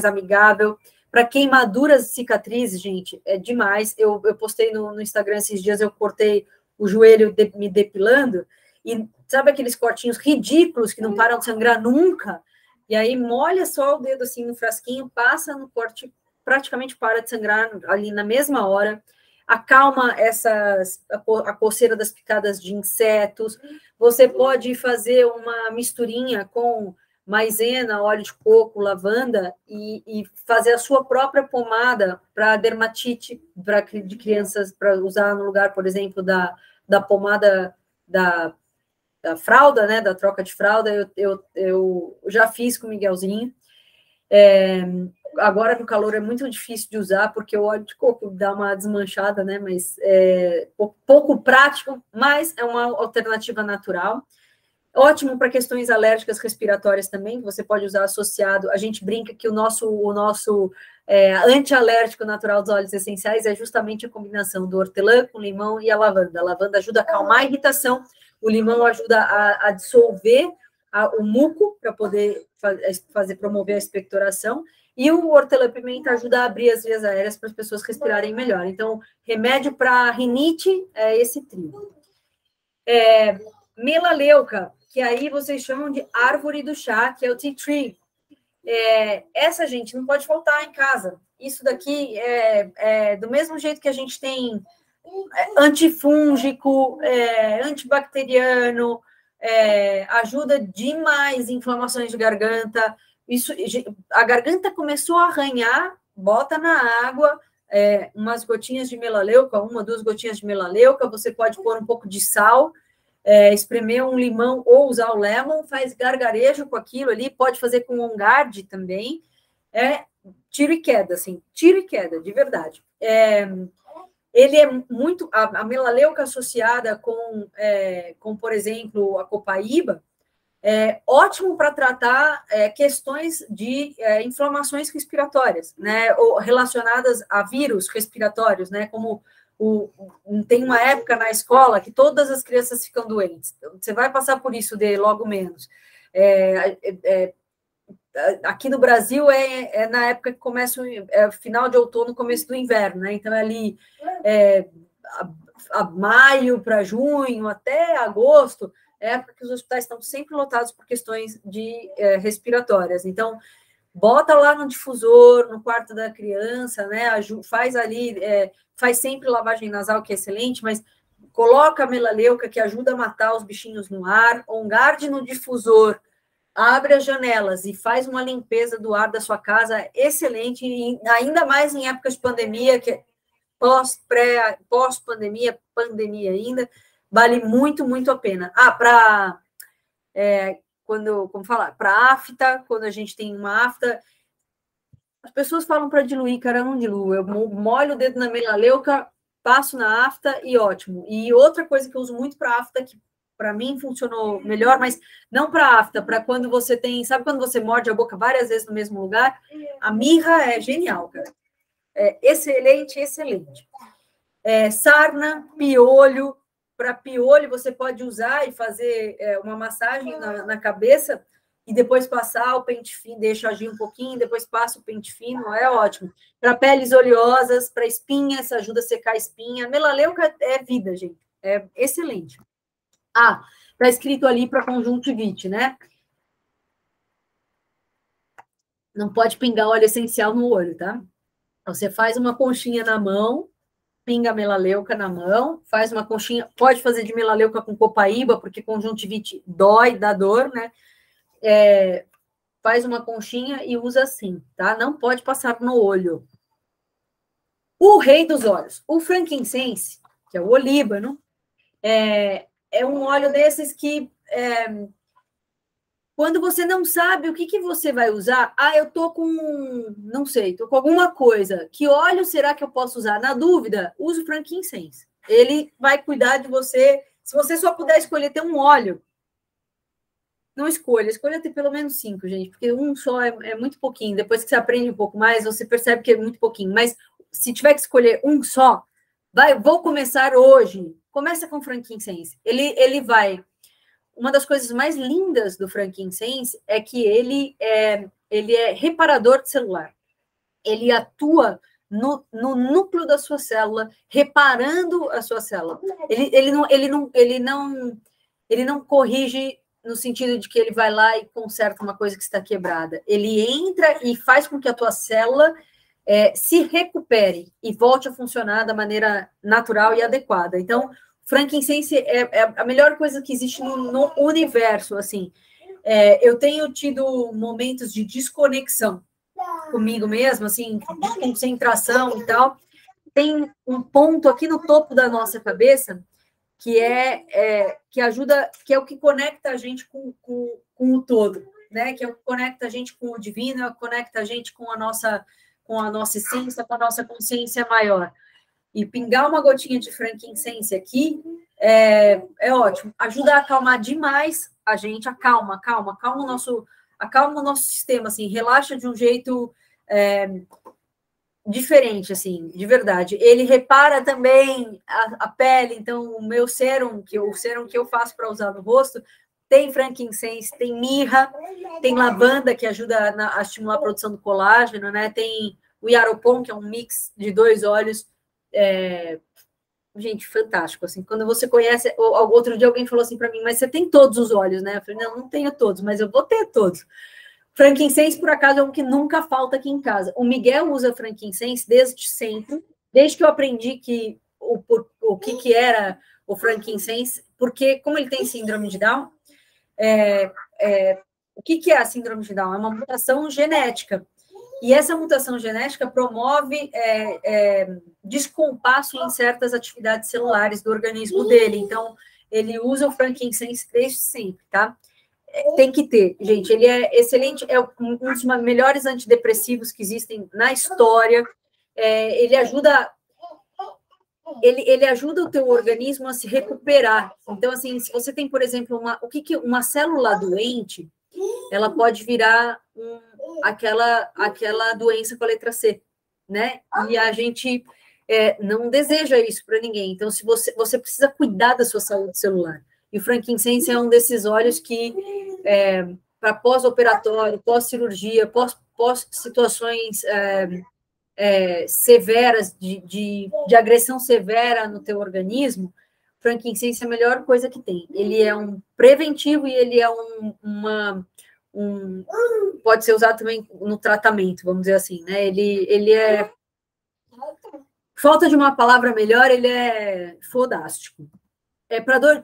amigável. Para queimaduras e cicatrizes, gente, é demais. Eu postei no Instagram esses dias, eu cortei o joelho me depilando, e sabe aqueles cortinhos ridículos que não param de sangrar nunca? E aí molha só o dedo assim no frasquinho, passa no corte, praticamente para de sangrar ali na mesma hora, acalma a coceira das picadas de insetos. Você pode fazer uma misturinha com maisena, óleo de coco, lavanda e fazer a sua própria pomada para dermatite de crianças, para usar no lugar, por exemplo, da pomada da fralda, né, da troca de fralda. Eu já fiz com o Miguelzinho. Agora no calor é muito difícil de usar, porque o óleo de coco dá uma desmanchada, né? Mas pouco prático, mas é uma alternativa natural. Ótimo para questões alérgicas respiratórias também, você pode usar associado. A gente brinca que o nosso antialérgico natural dos óleos essenciais é justamente a combinação do hortelã com limão e a lavanda. A lavanda ajuda a acalmar a irritação, o limão ajuda a dissolver o muco para poder promover a expectoração, e o hortelã-pimenta ajuda a abrir as vias aéreas para as pessoas respirarem melhor. Então, remédio para rinite é esse trio. Melaleuca, que aí vocês chamam de árvore do chá, que é o tea tree. Essa, gente, não pode faltar em casa. Isso daqui do mesmo jeito que a gente tem antifúngico, antibacteriano, ajuda demais em inflamações de garganta. A garganta começou a arranhar, bota na água umas gotinhas de melaleuca, 1 ou 2 gotinhas de melaleuca, você pode pôr um pouco de sal, espremer um limão ou usar o lemon, faz gargarejo com aquilo ali, pode fazer com On Guard também, tiro e queda, assim, tiro e queda, de verdade. Ele é muito, a melaleuca associada com, por exemplo, a copaíba, ótimo para tratar questões de inflamações respiratórias, né, ou relacionadas a vírus respiratórios, né, como tem uma época na escola que todas as crianças ficam doentes. Você vai passar por isso logo menos. Aqui no Brasil na época que começa final de outono, começo do inverno, né? Então ali a maio para junho até agosto é época que os hospitais estão sempre lotados por questões de respiratórias. Então bota lá no difusor, no quarto da criança, né? Faz ali, faz sempre lavagem nasal, que é excelente, mas coloca a melaleuca, que ajuda a matar os bichinhos no ar, On Guard no difusor, abre as janelas e faz uma limpeza do ar da sua casa, excelente, e ainda mais em épocas de pandemia, que pós-pandemia, pandemia ainda, vale muito, muito a pena. Para afta, quando a gente tem uma afta, as pessoas falam para diluir, cara, eu não diluo, eu molho o dedo na melaleuca, passo na afta e ótimo. E outra coisa que eu uso muito para afta, que para mim funcionou melhor, mas não para afta, para quando você tem, sabe quando você morde a boca várias vezes no mesmo lugar? A mirra é genial, cara. Excelente, excelente. Sarna, piolho. Para piolho, você pode usar e fazer uma massagem na cabeça e depois passar o pente fino, deixa agir um pouquinho, depois passa o pente fino, é ótimo. Para peles oleosas, para espinhas, ajuda a secar a espinha. Melaleuca é vida, gente. É excelente. Está escrito ali para conjuntivite, né? Não pode pingar óleo essencial no olho, tá? Você faz uma conchinha na mão, pinga melaleuca na mão, faz uma conchinha, pode fazer de melaleuca com copaíba, porque conjuntivite dói, dá dor, né? Faz uma conchinha e usa assim, tá? Não pode passar no olho. O rei dos óleos, o frankincense, que é o olíbano, é um óleo desses que quando você não sabe o que você vai usar, eu tô com, não sei, tô com alguma coisa. Que óleo será que eu posso usar? Na dúvida, use o frankincense. Ele vai cuidar de você. Se você só puder escolher ter um óleo, não escolha ter pelo menos 5, gente, porque um só é muito pouquinho. Depois que você aprende um pouco mais, você percebe que é muito pouquinho. Mas se tiver que escolher um só, vou começar hoje. Começa com frankincense. Ele vai uma das coisas mais lindas do frankincense é que ele é reparador de celular. Ele atua no núcleo da sua célula, reparando a sua célula. Ele não corrige no sentido de que ele vai lá e conserta uma coisa que está quebrada. Ele entra e faz com que a tua célula se recupere e volte a funcionar da maneira natural e adequada. Então, frankincense é a melhor coisa que existe no universo, assim. Eu tenho tido momentos de desconexão comigo mesmo, assim, de concentração e tal. Tem um ponto aqui no topo da nossa cabeça que ajuda, que é o que conecta a gente com o todo, né? Que é o que conecta a gente com o divino, é o que conecta a gente com a nossa essência, com a nossa consciência maior. E pingar uma gotinha de frankincense aqui é ótimo. Ajuda a acalmar demais a gente, acalma o nosso sistema, assim, relaxa de um jeito diferente, assim, de verdade. Ele repara também a pele, então o meu sérum, que eu faço para usar no rosto, tem frankincense, tem mirra, tem lavanda, que ajuda a estimular a produção do colágeno, né? Tem o yaropon, que é um mix de 2 óleos, gente, fantástico, assim, quando você conhece, outro dia alguém falou assim para mim, mas você tem todos os óleos, né? Eu falei, não tenho todos, mas eu vou ter todos. Frankincense, por acaso, é um que nunca falta aqui em casa. O Miguel usa frankincense desde sempre, desde que eu aprendi que o que era o frankincense, porque como ele tem síndrome de Down, o que é a síndrome de Down? É uma mutação genética. E essa mutação genética promove descompasso em certas atividades celulares do organismo dele. Então, ele usa o frankincense desde sempre, tá? Tem que ter, gente. Ele é excelente, é um dos melhores antidepressivos que existem na história. Ele ajuda o teu organismo a se recuperar. Então, assim, se você tem, por exemplo, uma célula doente, ela pode virar aquela doença com a letra C, né? E a gente não deseja isso para ninguém. Então, se você precisa cuidar da sua saúde celular. E o frankincense é um desses óleos que, para pós-operatório, pós-cirurgia, pós-situações severas, de agressão severa no teu organismo, frankincense é a melhor coisa que tem. Ele é um preventivo e ele é pode ser usado também no tratamento, vamos dizer assim, né? Ele é... Falta de uma palavra melhor, ele é fodástico.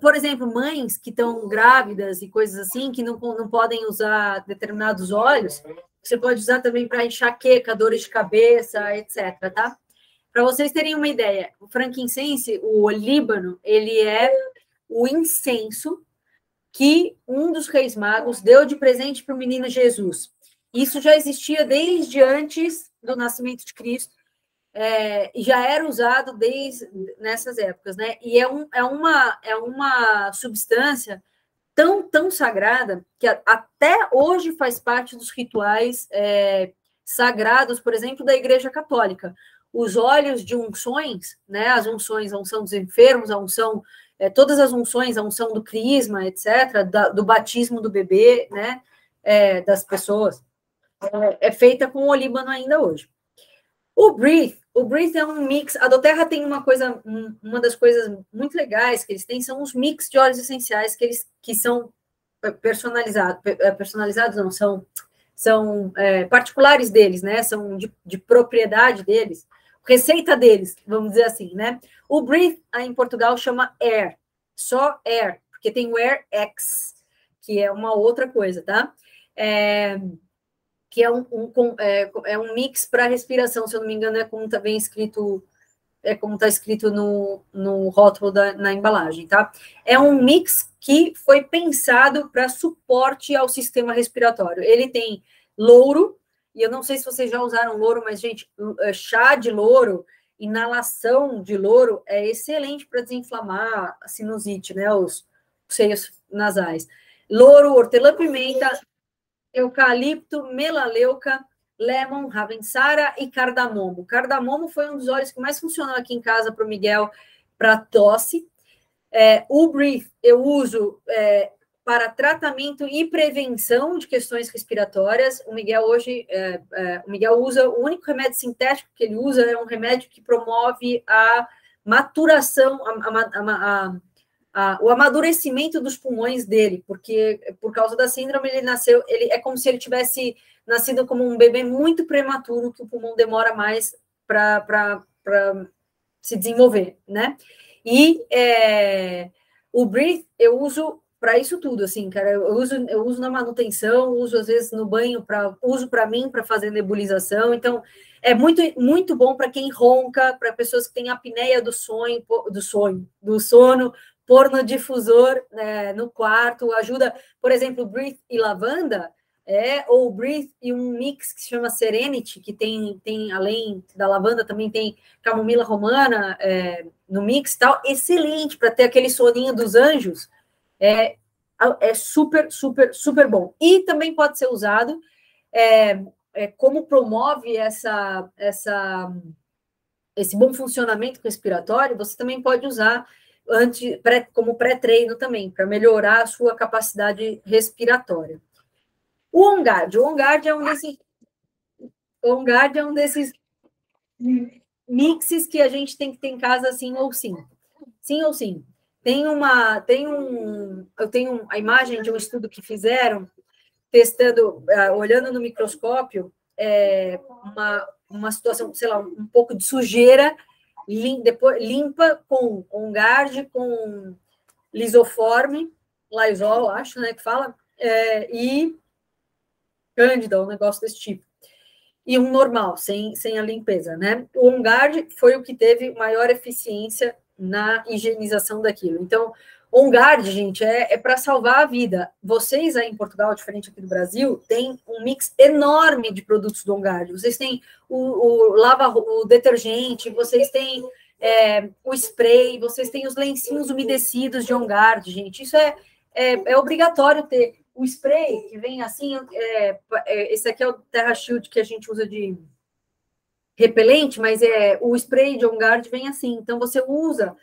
Por exemplo, mães que estão grávidas e coisas assim, que não podem usar determinados óleos, você pode usar também para enxaqueca, dores de cabeça, etc., tá? Para vocês terem uma ideia, o frankincense, o olíbano, ele é o incenso que um dos reis magos deu de presente para o menino Jesus. Isso já existia desde antes do nascimento de Cristo, e já era usado desde nessas épocas, né? E é uma substância tão sagrada que até hoje faz parte dos rituais sagrados, por exemplo, da Igreja Católica. Os óleos de unções, né? As unções, a unção dos enfermos, a unção, todas as unções, a unção do crisma, etc., do batismo do bebê, né? Das pessoas, é feita com olíbano ainda hoje. O Breathe é um mix. A doTERRA tem uma das coisas muito legais que eles têm são os mix de óleos essenciais que são personalizados não, são particulares deles, né? São de propriedade deles, receita deles, vamos dizer assim, né? O Breathe, em Portugal, chama Air, só Air, porque tem o Air X, que é uma outra coisa, tá? Que é um mix para respiração, se eu não me engano, como está bem escrito, como está escrito no rótulo na embalagem, tá? É um mix que foi pensado para suporte ao sistema respiratório. Ele tem louro, e eu não sei se vocês já usaram louro, mas, gente, chá de louro, inalação de louro é excelente para desinflamar a sinusite, né? Os seios nasais. Louro, hortelã-pimenta, eucalipto, melaleuca, lemon, ravensara e cardamomo. Cardamomo foi um dos óleos que mais funcionou aqui em casa para o Miguel, para tosse. O Breathe eu uso para tratamento e prevenção de questões respiratórias. O Miguel hoje, o Miguel usa, o único remédio sintético que ele usa é um remédio que promove a maturação, o amadurecimento dos pulmões dele, porque por causa da síndrome ele nasceu, é como se ele tivesse nascido como um bebê muito prematuro, que o pulmão demora mais para se desenvolver, né? E o Breathe eu uso para isso tudo, assim, cara. Eu uso na manutenção, uso às vezes no banho, uso para mim para fazer nebulização. Então, é muito, muito bom para quem ronca, para pessoas que têm apneia do sono, pôr no difusor no quarto, ajuda, por exemplo, Breathe e lavanda, ou Breathe e um mix que se chama Serenity, que tem além da lavanda, também tem camomila romana no mix e tal, excelente para ter aquele soninho dos anjos, é super, super, super bom. E também pode ser usado como promove esse bom funcionamento respiratório, você também pode usar como pré-treino também, para melhorar a sua capacidade respiratória. O On Guard. O On Guard é um desses mixes que a gente tem que ter em casa sim ou sim. Sim ou sim. Eu tenho a imagem de um estudo que fizeram, testando, olhando no microscópio, uma situação, sei lá, um pouco de sujeira, depois limpa com On Guard, com lisoforme, Lysol, acho, né, que fala, e Cândida, um negócio desse tipo. E um normal, sem a limpeza, né? O On Guard foi o que teve maior eficiência na higienização daquilo. Então, On Guard, gente, é para salvar a vida. Vocês aí em Portugal, diferente aqui do Brasil, tem um mix enorme de produtos do On Guard. Vocês têm o detergente, vocês têm o spray, vocês têm os lencinhos umedecidos de On Guard, gente. Isso é obrigatório ter. O spray que vem assim, esse aqui é o Terra Shield que a gente usa de repelente, mas o spray de On Guard vem assim. Então, você usa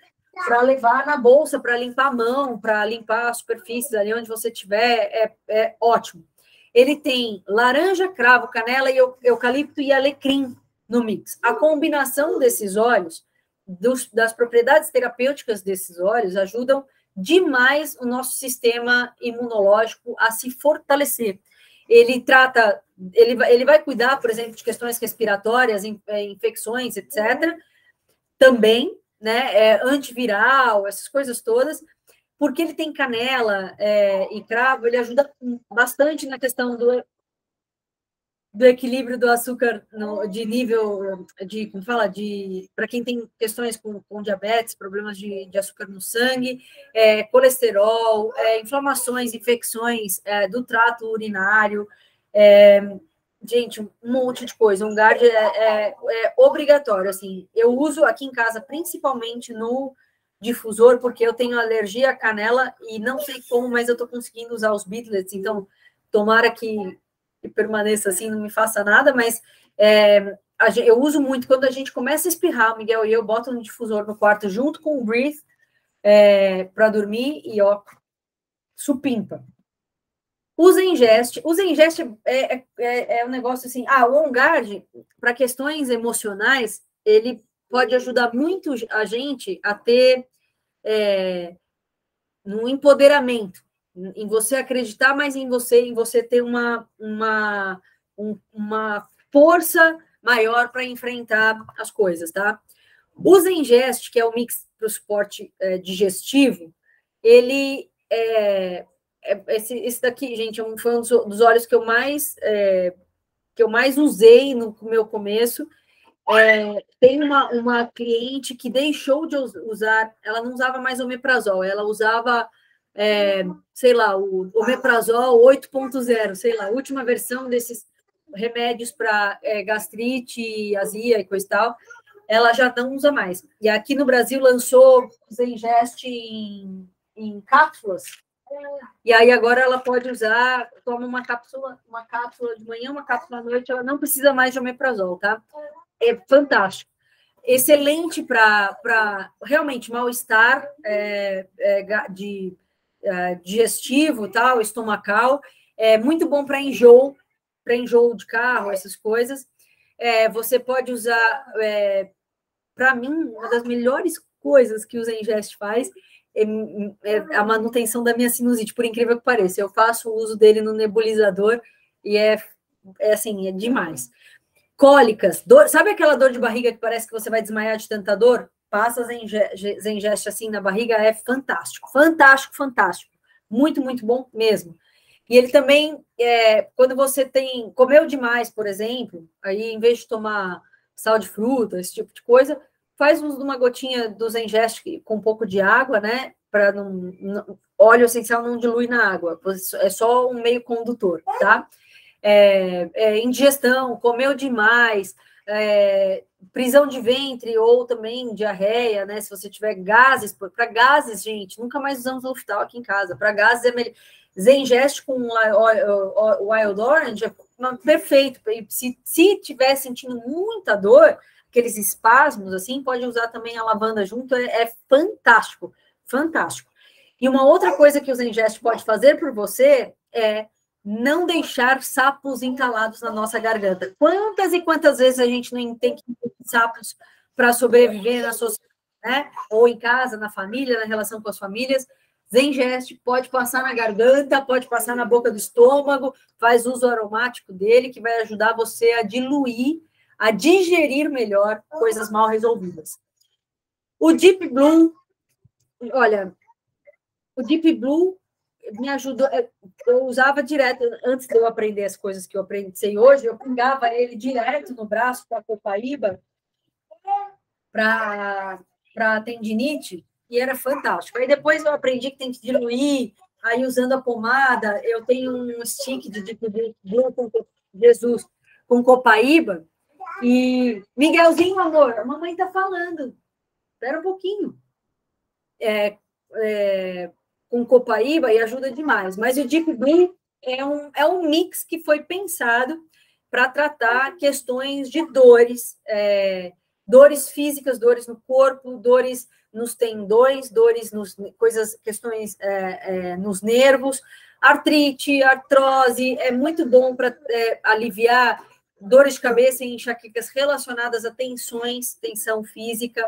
para levar na bolsa, para limpar a mão, para limpar as superfícies ali onde você estiver, é ótimo. Ele tem laranja, cravo, canela, eucalipto e alecrim no mix. A combinação desses óleos, das propriedades terapêuticas desses óleos, ajudam demais o nosso sistema imunológico a se fortalecer. Ele vai cuidar, por exemplo, de questões respiratórias, infecções, etc. Também, né, antiviral, essas coisas todas, porque ele tem canela e cravo, ele ajuda bastante na questão do equilíbrio do açúcar de nível como fala, para quem tem questões com diabetes, problemas de açúcar no sangue, colesterol, inflamações, infecções do trato urinário, gente, um monte de coisa. Um guard é obrigatório, assim. Eu uso aqui em casa, principalmente no difusor, porque eu tenho alergia à canela e não sei como, mas eu estou conseguindo usar os Beatlets, então tomara que permaneça assim, não me faça nada, mas eu uso muito quando a gente começa a espirrar, o Miguel e eu boto no difusor no quarto junto com o Breathe para dormir e supimpa. Usa ingeste é um negócio assim, o On Guard, para questões emocionais, ele pode ajudar muito a gente a ter um empoderamento, em você acreditar mais em você ter uma força maior para enfrentar as coisas, tá? O Zengest, que é o mix para o suporte digestivo, ele esse daqui, gente, foi um dos óleos que eu mais usei no meu começo. Tem uma cliente que deixou de usar, ela não usava mais omeprazol, ela usava, sei lá, o omeprazol 8.0, sei lá, a última versão desses remédios para gastrite, azia e coisa e tal, ela já não usa mais. E aqui no Brasil lançou o Zengest em cápsulas, e aí agora ela pode usar, toma uma cápsula de manhã, uma cápsula à noite, ela não precisa mais de omeprazol, tá? É fantástico. Excelente para realmente mal-estar, digestivo, tal, estomacal, é muito bom para enjoo de carro, essas coisas. Você pode usar, para mim, uma das melhores coisas que o Zengest faz é a manutenção da minha sinusite, por incrível que pareça. Eu faço o uso dele no nebulizador e assim, é demais. Cólicas, sabe aquela dor de barriga que parece que você vai desmaiar de tanta dor? Passa Zengest assim na barriga, é fantástico, fantástico, fantástico. Muito, muito bom mesmo. E ele também, quando você comeu demais, por exemplo, aí em vez de tomar sal de fruta, esse tipo de coisa, faz uso de uma gotinha do Zengest com um pouco de água, né? Para óleo essencial não dilui na água, é só um meio condutor, tá? Indigestão, comeu demais, prisão de ventre ou também diarreia, né? Se você tiver gases, para gases, gente, nunca mais usamos Luftal aqui em casa. Para gases é melhor. Zengest com Wild Orange é perfeito. Se tiver sentindo muita dor, aqueles espasmos assim, pode usar também a lavanda junto, é fantástico, fantástico. E uma outra coisa que o Zengest pode fazer por você é não deixar sapos entalados na nossa garganta. Quantas e quantas vezes a gente não tem que ter sapos para sobreviver na sociedade, né? Ou em casa, na família, na relação com as famílias? Zengest pode passar na garganta, pode passar na boca do estômago, faz uso aromático dele, que vai ajudar você a diluir, a digerir melhor coisas mal resolvidas. O Deep Blue, olha, o Deep Blue me ajudou, eu usava direto, antes de eu aprender as coisas que eu aprendi hoje, eu pingava ele direto no braço para a copaíba, para tendinite, e era fantástico. Aí depois eu aprendi que tem que diluir, aí usando a pomada, eu tenho um stick de Jesus com copaíba, e Miguelzinho, amor, a mamãe está falando, espera um pouquinho. Com copaíba e ajuda demais. Mas o Deep Blue é um mix que foi pensado para tratar questões de dores, dores físicas, dores no corpo, dores nos tendões, dores questões nos nervos, artrite, artrose, é muito bom para aliviar dores de cabeça e enxaquecas relacionadas a tensão física,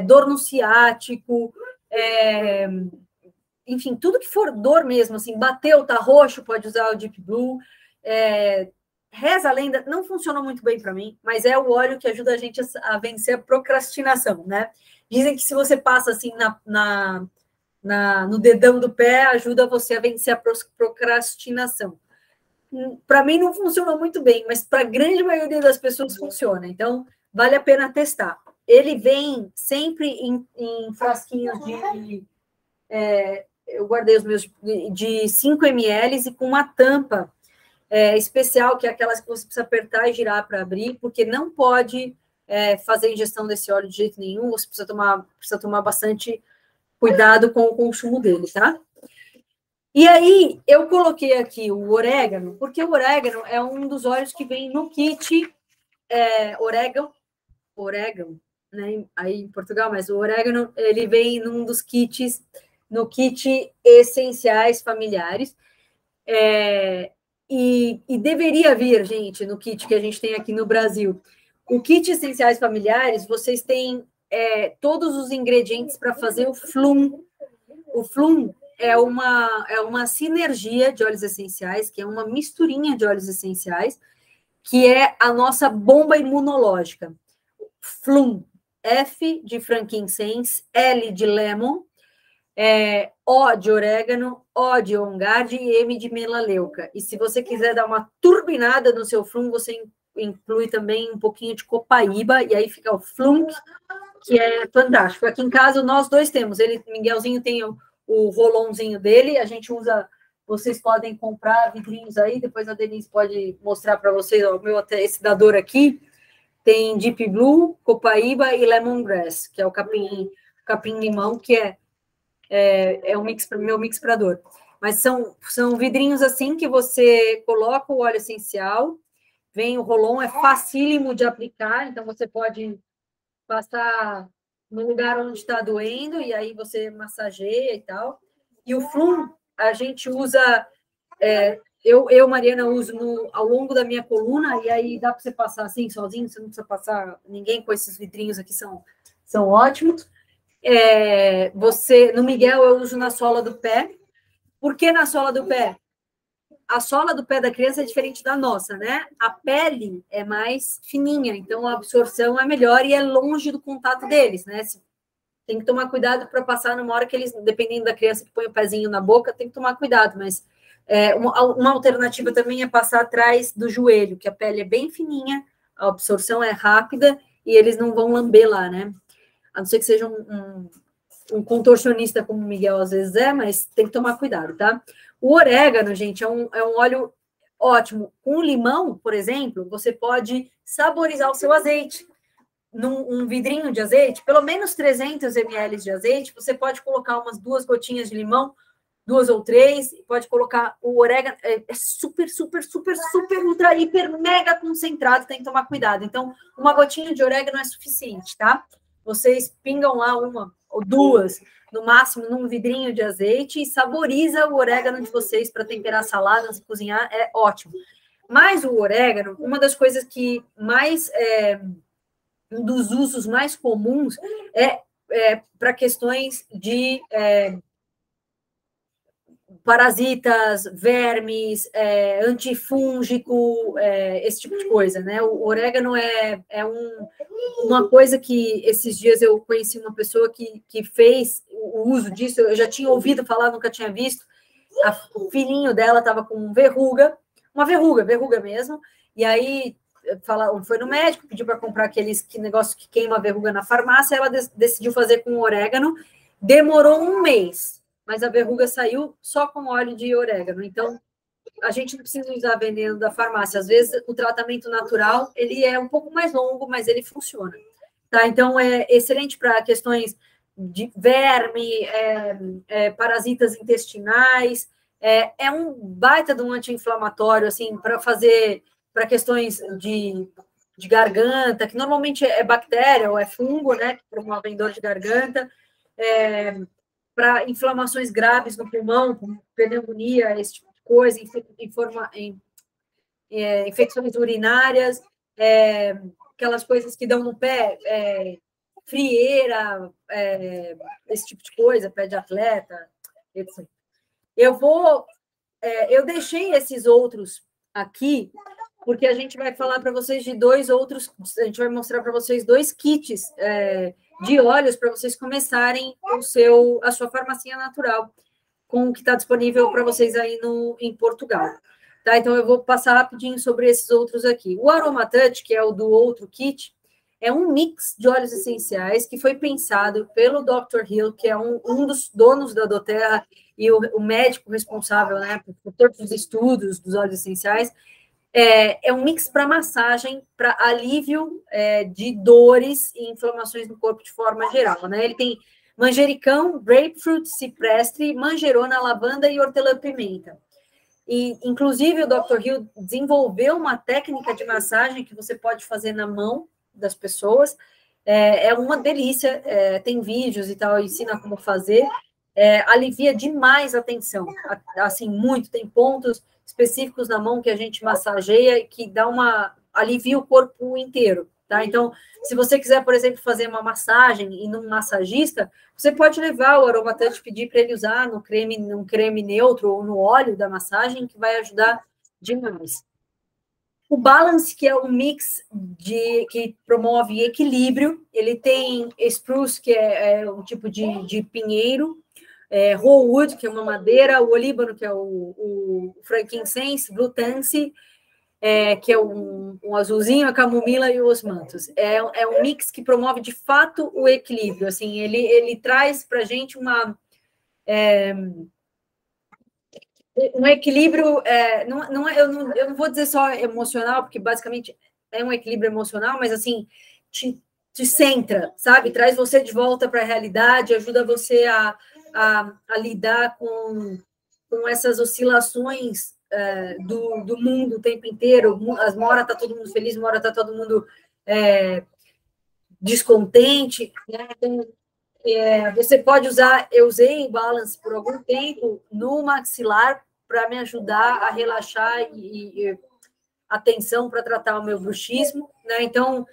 dor no ciático, enfim, tudo que for dor mesmo, assim, bateu, tá roxo, pode usar o Deep Blue. Reza a lenda, não funcionou muito bem para mim, mas é o óleo que ajuda a gente a vencer a procrastinação, né? Dizem que se você passa assim no dedão do pé, ajuda você a vencer a procrastinação. Para mim não funcionou muito bem, mas para a grande maioria das pessoas funciona, então vale a pena testar. Ele vem sempre em frasquinhos eu guardei os meus de 5 ml e com uma tampa especial, que é aquelas que você precisa apertar e girar para abrir, porque não pode fazer ingestão desse óleo de jeito nenhum, você precisa tomar bastante cuidado com o consumo dele, tá? E aí, eu coloquei aqui o orégano, porque o orégano é um dos óleos que vem no kit orégano, né? Aí em Portugal, mas o orégano, ele vem num dos kits, no kit essenciais familiares, e deveria vir, gente, no kit que a gente tem aqui no Brasil. O kit essenciais familiares, vocês têm todos os ingredientes para fazer o Flum. O Flum é uma sinergia de óleos essenciais, que é uma misturinha de óleos essenciais, que é a nossa bomba imunológica. Flum, F de frankincense, L de lemon, O de orégano, O de on-guard e M de melaleuca. E se você quiser dar uma turbinada no seu Flum, você inclui também um pouquinho de copaíba, e aí fica o Flunk, que é fantástico. Aqui em casa, nós dois temos. Miguelzinho tem o rolãozinho dele, a gente usa... Vocês podem comprar vidrinhos aí, depois a Denise pode mostrar para vocês, o meu esse da dor aqui, tem Deep Blue, copaíba e lemongrass, que é o capim-limão, que é o meu mix para dor. Mas são vidrinhos assim que você coloca o óleo essencial, vem o rolon, é facílimo de aplicar, então você pode passar no lugar onde está doendo, e aí você massageia e tal. E o Flum, a gente usa... Mariana, uso ao longo da minha coluna, e aí dá para você passar assim, sozinho, você não precisa passar ninguém, com esses vidrinhos aqui, são ótimos. No Miguel, eu uso na sola do pé. Por que na sola do pé? A sola do pé da criança é diferente da nossa, né? A pele é mais fininha, então a absorção é melhor e é longe do contato deles, né? Tem que tomar cuidado para passar numa hora que eles, dependendo da criança que põe o pezinho na boca, tem que tomar cuidado, mas uma alternativa também é passar atrás do joelho, que a pele é bem fininha, a absorção é rápida e eles não vão lamber lá, né? A não ser que seja um contorcionista como o Miguel às vezes mas tem que tomar cuidado, tá? O orégano, gente, é um óleo ótimo. Com limão, por exemplo, você pode saborizar o seu azeite. Num vidrinho de azeite, pelo menos 300 ml de azeite, você pode colocar umas 2 gotinhas de limão, 2 ou 3, pode colocar o orégano, é super, super, super, super, ultra, hiper, mega concentrado, tem que tomar cuidado. Então, uma gotinha de orégano é suficiente, tá? Vocês pingam lá 1 ou 2, no máximo, num vidrinho de azeite e saboriza o orégano de vocês para temperar saladas e cozinhar, é ótimo. Mas o orégano, uma das coisas que mais... um dos usos mais comuns para questões de parasitas, vermes, antifúngico, esse tipo de coisa, né? O orégano uma coisa que esses dias eu conheci uma pessoa que fez o uso disso, eu já tinha ouvido falar, nunca tinha visto. O filhinho dela estava com uma verruga mesmo, e aí foi no médico, pediu para comprar aqueles negócio que queima a verruga na farmácia, ela decidiu fazer com orégano, demorou 1 mês, mas a verruga saiu só com óleo de orégano. Então, a gente não precisa usar veneno da farmácia. Às vezes, o tratamento natural, ele é um pouco mais longo, mas ele funciona. Tá? Então, é excelente para questões de verme, parasitas intestinais, é um baita de um anti-inflamatório, assim, para questões de garganta, que normalmente é bactéria ou é fungo, né, que promovem dor de garganta, para inflamações graves no pulmão, como pneumonia, esse tipo de coisa, infecções urinárias, aquelas coisas que dão no pé, frieira, esse tipo de coisa, pé de atleta, etc. Eu deixei esses outros aqui, porque a gente vai falar para vocês de 2 outros, a gente vai mostrar para vocês 2 kits de óleos para vocês começarem a sua farmacinha natural, com o que está disponível para vocês aí em Portugal. Tá? Então, eu vou passar rapidinho sobre esses outros aqui. O Aromatouch, que é o do outro kit, é um mix de óleos essenciais que foi pensado pelo Dr. Hill, que é um dos donos da doTERRA e o médico responsável, né, por todos os estudos dos óleos essenciais. É um mix para massagem, para alívio de dores e inflamações no corpo de forma geral. Né? Ele tem manjericão, grapefruit, ciprestre, manjerona, lavanda e hortelã-pimenta. E, inclusive, o Dr. Hill desenvolveu uma técnica de massagem que você pode fazer na mão das pessoas. É uma delícia, tem vídeos e tal, ensina como fazer. Alivia demais a tensão, assim, muito. Tem pontos específicos na mão que a gente massageia e que alivia o corpo inteiro, tá? Então, se você quiser, por exemplo, fazer uma massagem e num massagista, você pode levar o Aromatouch, pedir para ele usar num creme neutro ou no óleo da massagem, que vai ajudar demais. O Balance, que é um mix que promove equilíbrio, ele tem spruce, que é um tipo de pinheiro, rosewood, que é uma madeira, o olíbano, que é o frankincense, blutense, que é um azulzinho, a camomila e os mantos. É um mix que promove, de fato, o equilíbrio. Assim, ele traz para a gente um equilíbrio, eu não vou dizer só emocional, porque basicamente é um equilíbrio emocional, mas assim, te centra, sabe? Traz você de volta para a realidade, ajuda você a lidar com essas oscilações do mundo o tempo inteiro. Uma hora está todo mundo feliz, uma hora está todo mundo descontente, né? Então, Você pode usar, eu usei o Balance por algum tempo no maxilar para me ajudar a relaxar e atenção para tratar o meu bruxismo, né? Então,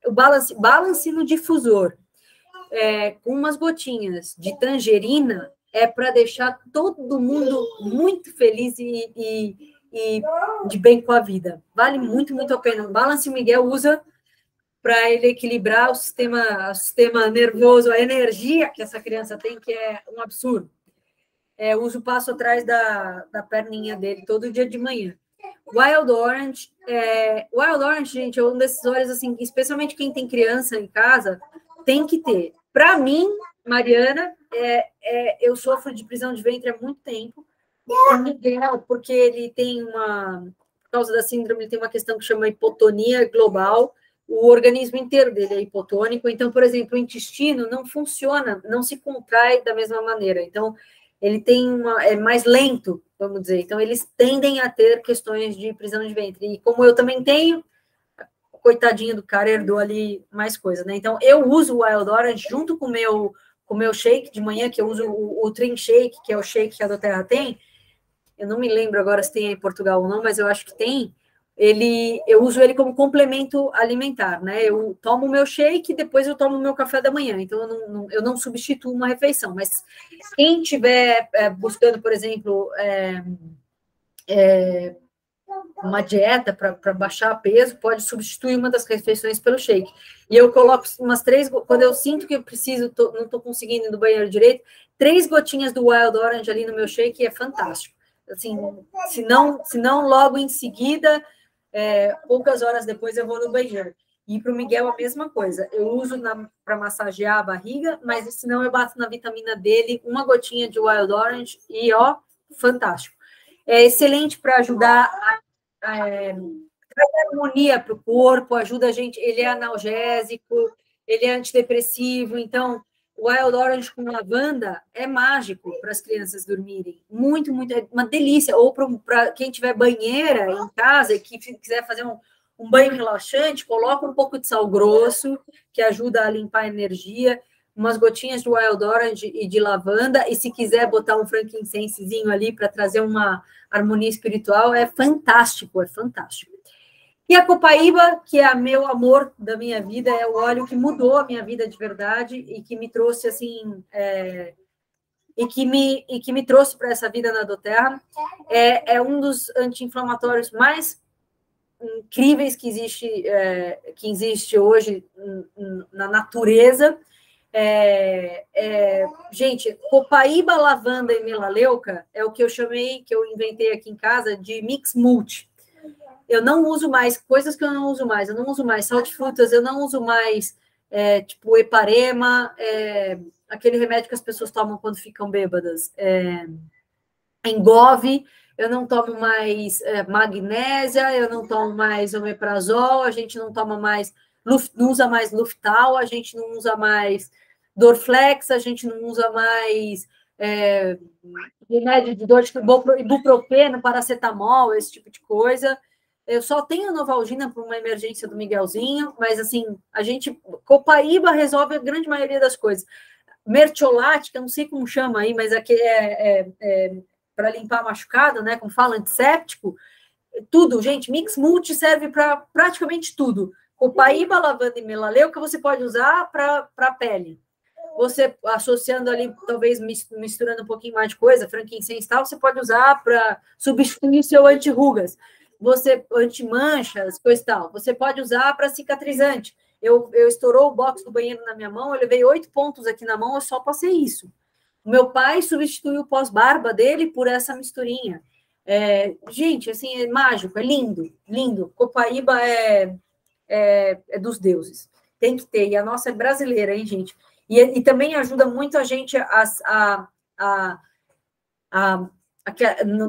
o balance no difusor, com umas gotinhas de tangerina, é para deixar todo mundo muito feliz e de bem com a vida. Vale muito, muito a pena. O Balance Miguel usa para ele equilibrar o sistema nervoso, a energia que essa criança tem, que é um absurdo. Eu uso, passo atrás da perninha dele todo dia de manhã. Wild Orange, gente, é um desses óleos, assim, especialmente quem tem criança em casa, tem que ter. Para mim, Mariana, eu sofro de prisão de ventre há muito tempo. O Miguel, porque ele tem por causa da síndrome, ele tem uma questão que chama hipotonia global. O organismo inteiro dele é hipotônico. Então, por exemplo, o intestino não funciona, não se contrai da mesma maneira. Então, ele é mais lento, vamos dizer. Então, eles tendem a ter questões de prisão de ventre. E como eu também tenho, coitadinho do cara, herdou ali mais coisa, né? Então, eu uso o Wild Orange junto com o meu shake de manhã, que eu uso o Trim Shake, que é o shake que a doTERRA tem. Eu não me lembro agora se tem em Portugal ou não, mas eu acho que tem. Eu uso ele como complemento alimentar, né? Eu tomo o meu shake e depois eu tomo o meu café da manhã. Então, eu não substituo uma refeição. Mas quem estiver buscando, por exemplo, uma dieta para baixar peso, pode substituir uma das refeições pelo shake. E eu coloco umas 3, quando eu sinto que eu preciso, não estou conseguindo ir no banheiro direito, 3 gotinhas do Wild Orange ali no meu shake, é fantástico. Assim, se não logo em seguida, poucas horas depois eu vou no banheiro. E para o Miguel a mesma coisa. Eu uso para massagear a barriga, mas senão eu bato na vitamina dele, uma gotinha de Wild Orange e, ó, fantástico. É excelente para ajudar a trazer harmonia para o corpo, ajuda a gente, ele é analgésico, ele é antidepressivo, então o Wild Orange com lavanda é mágico para as crianças dormirem. Muito, muito, é uma delícia. Ou para quem tiver banheira em casa e que quiser fazer um banho relaxante, coloca um pouco de sal grosso, que ajuda a limpar a energia, umas gotinhas de Wild Orange e de lavanda, e se quiser botar um frankincensezinho ali para trazer uma harmonia espiritual, é fantástico, é fantástico. E a copaíba, que é meu amor da minha vida, é o óleo que mudou a minha vida de verdade e que me trouxe, assim, e que me trouxe para essa vida na doTERRA. É um dos anti-inflamatórios mais incríveis que existe hoje na natureza. Gente, copaíba, lavanda e melaleuca é o que eu inventei aqui em casa de mix multi. Eu não uso mais coisas que eu não uso mais. Eu não uso mais sal de frutas, eu não uso mais tipo heparema, aquele remédio que as pessoas tomam quando ficam bêbadas. Engove, eu não tomo mais magnésia, eu não tomo mais omeprazol, a gente não toma mais, não usa mais Luftal, a gente não usa mais Dorflex, a gente não usa mais remédio de dor de ibuprofeno, paracetamol, esse tipo de coisa. Eu só tenho Novalgina para uma emergência do Miguelzinho, mas assim, copaíba resolve a grande maioria das coisas. Mertiolate, que eu não sei como chama aí, mas aqui para limpar machucado, né? Como fala, antisséptico, tudo, gente. Mix multi serve para praticamente tudo. Copaíba, lavanda e melaleuca você pode usar para a pele. Você associando ali, talvez misturando um pouquinho mais de coisa, frankincense e tal, você pode usar para substituir seu anti-rugas. Anti-manchas, coisa e tal. Você pode usar para cicatrizante. Eu estourou o box do banheiro na minha mão, eu levei 8 pontos aqui na mão, eu só passei isso. O meu pai substituiu o pós-barba dele por essa misturinha. Gente, assim, é mágico, é lindo, lindo. Copaíba é dos deuses. Tem que ter. E a nossa é brasileira, hein, gente? E também ajuda muito a gente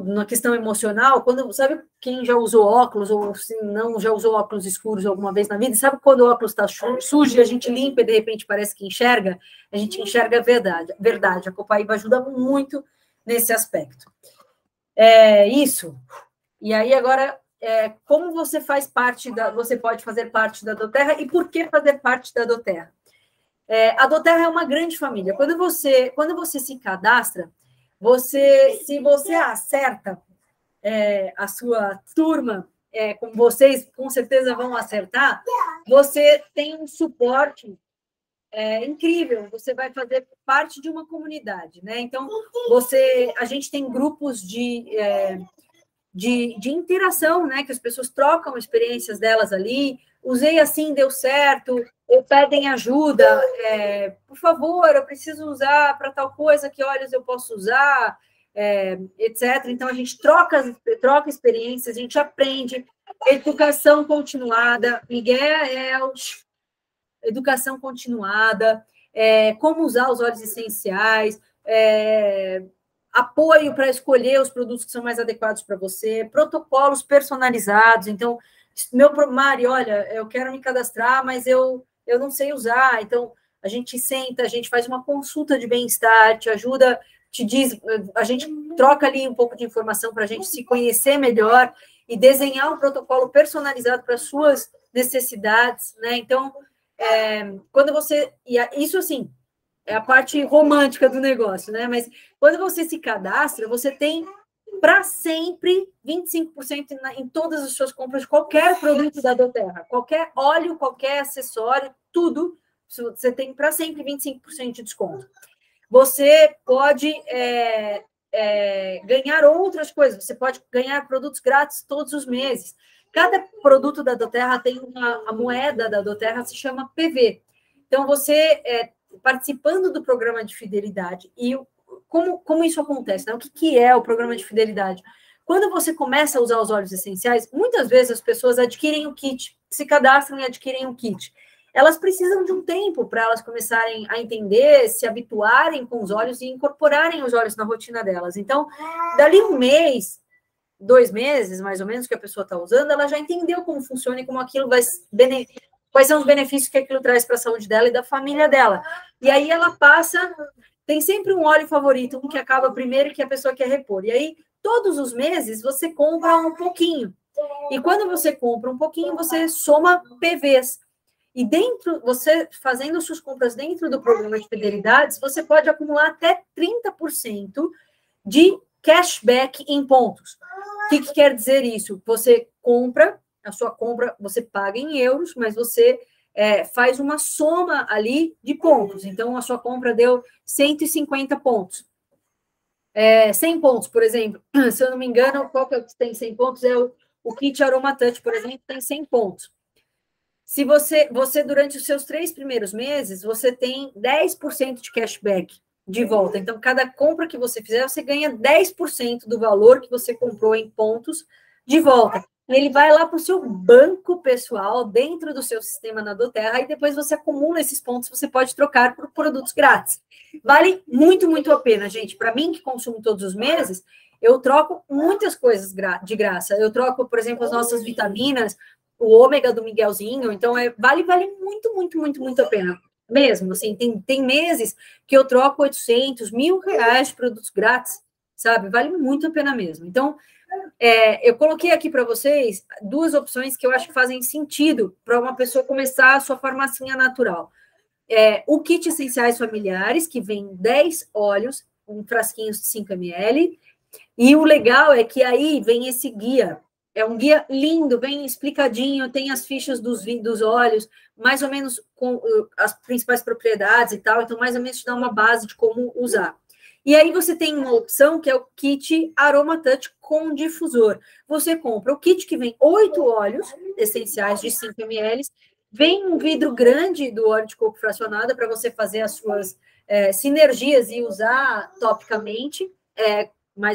na questão emocional, sabe quem já usou óculos, ou se não já usou óculos escuros alguma vez na vida, sabe quando o óculos está sujo e a gente limpa e de repente parece que enxerga? A gente enxerga a verdade. A copaíba ajuda muito nesse aspecto. Isso. E aí agora, como você faz parte você pode fazer parte da doTERRA e por que fazer parte da doTERRA? A doTERRA é uma grande família. Quando você se cadastra, se você acerta a sua turma, como vocês com certeza vão acertar, você tem um suporte incrível, você vai fazer parte de uma comunidade, né? Então, a gente tem grupos de interação, né? Que as pessoas trocam experiências delas ali. Usei assim, deu certo, ou pedem ajuda, por favor, eu preciso usar para tal coisa, que olhos eu posso usar, etc. Então, a gente troca experiências, a gente aprende. Educação continuada, Miguel, educação continuada, como usar os óleos essenciais, apoio para escolher os produtos que são mais adequados para você, protocolos personalizados. Então, Mari, olha, eu quero me cadastrar, mas eu não sei usar. Então, a gente senta, a gente faz uma consulta de bem-estar, te ajuda, te diz, a gente troca ali um pouco de informação para a gente se conhecer melhor e desenhar um protocolo personalizado para as suas necessidades, né? Então, quando você... Isso, assim, é a parte romântica do negócio, né? Mas quando você se cadastra, você tem para sempre 25% em todas as suas compras de qualquer produto da doTERRA, qualquer óleo, qualquer acessório, tudo, você tem para sempre 25% de desconto. Você pode ganhar outras coisas, você pode ganhar produtos grátis todos os meses. Cada produto da doTERRA tem a moeda da doTERRA se chama PV. Então, você participando do programa de fidelidade, e como isso acontece, né? O que é o programa de fidelidade? Quando você começa a usar os óleos essenciais, muitas vezes as pessoas adquirem o kit, se cadastram e adquirem o kit. Elas precisam de um tempo para elas começarem a entender, se habituarem com os óleos e incorporarem os óleos na rotina delas. Então, dali um mês, 2 meses, mais ou menos, que a pessoa está usando, ela já entendeu como funciona e como aquilo quais são os benefícios que aquilo traz para a saúde dela e da família dela. E aí ela passa, tem sempre um óleo favorito, um que acaba primeiro e que a pessoa quer repor. E aí, todos os meses, você compra um pouquinho. E quando você compra um pouquinho, você soma PVs. E você fazendo suas compras dentro do programa de fidelidades, você pode acumular até 30% de cashback em pontos. O que quer dizer isso? Você compra, a sua compra, você paga em euros, mas você faz uma soma ali de pontos. Então, a sua compra deu 150 pontos. 100 pontos, por exemplo. Se eu não me engano, qual que é o que tem 100 pontos? É o kit Aroma Touch, por exemplo, tem 100 pontos. Se você, durante os seus 3 primeiros meses, você tem 10% de cashback de volta. Então, cada compra que você fizer, você ganha 10% do valor que você comprou em pontos de volta. Ele vai lá para o seu banco pessoal, dentro do seu sistema na doTERRA, e depois você acumula esses pontos, você pode trocar por produtos grátis. Vale muito, muito a pena, gente. Para mim, que consumo todos os meses, eu troco muitas coisas de graça. Eu troco, por exemplo, as nossas vitaminas, o ômega do Miguelzinho, então vale muito, muito, muito, muito a pena. Mesmo, assim, tem meses que eu troco 800, R$1.000 de produtos grátis, sabe? Vale muito a pena mesmo. Então, eu coloquei aqui para vocês 2 opções que eu acho que fazem sentido para uma pessoa começar a sua farmacinha natural. O kit Essenciais Familiares, que vem 10 óleos, frasquinhos de 5 ml, e o legal é que aí vem esse guia. É um guia lindo, bem explicadinho, tem as fichas dos óleos, mais ou menos com as principais propriedades e tal, então mais ou menos te dá uma base de como usar. E aí você tem uma opção que é o kit Aroma Touch com difusor. Você compra o kit que vem 8 óleos essenciais de 5 ml, vem um vidro grande do óleo de coco fracionado para você fazer as suas sinergias e usar topicamente,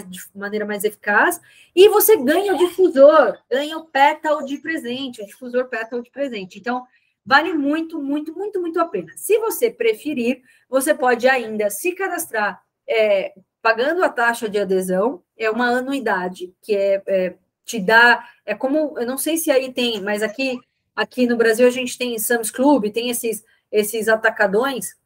de maneira mais eficaz, e você ganha o difusor, ganha o pétalo de presente, o difusor pétalo de presente. Então, vale muito, muito, muito, muito a pena. Se você preferir, você pode ainda se cadastrar pagando a taxa de adesão, é uma anuidade, que te dá, como, eu não sei se aí tem, mas aqui no Brasil a gente tem Sam's Club, tem esses atacadões,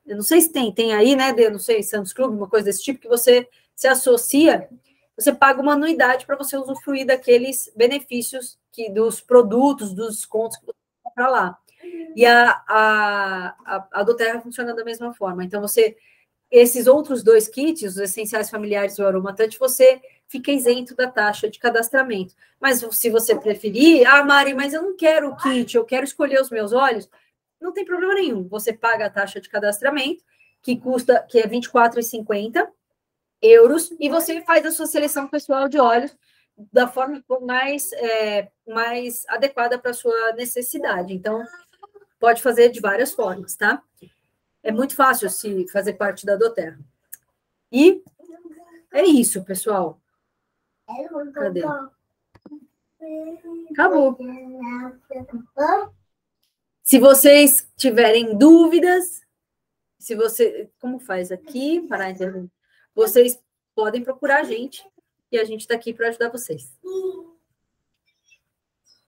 eu não sei se tem aí, né, eu não sei, Sam's Club, uma coisa desse tipo, que você se associa, você paga uma anuidade para você usufruir daqueles benefícios dos produtos, dos descontos que você compra lá. E a Doterra funciona da mesma forma. Então, esses outros 2 kits, os essenciais familiares e o aromatante, você fica isento da taxa de cadastramento. Mas se você preferir, Mari, mas eu não quero o kit, eu quero escolher os meus óleos, não tem problema nenhum. Você paga a taxa de cadastramento, que é R$ 24,50, e você faz a sua seleção pessoal de óleos da forma mais adequada para a sua necessidade. Então, pode fazer de várias formas, tá? É muito fácil se fazer parte da Doterra. E é isso, pessoal. Cadê? Acabou. Se vocês tiverem dúvidas, como faz aqui, vocês podem procurar a gente e a gente está aqui para ajudar vocês.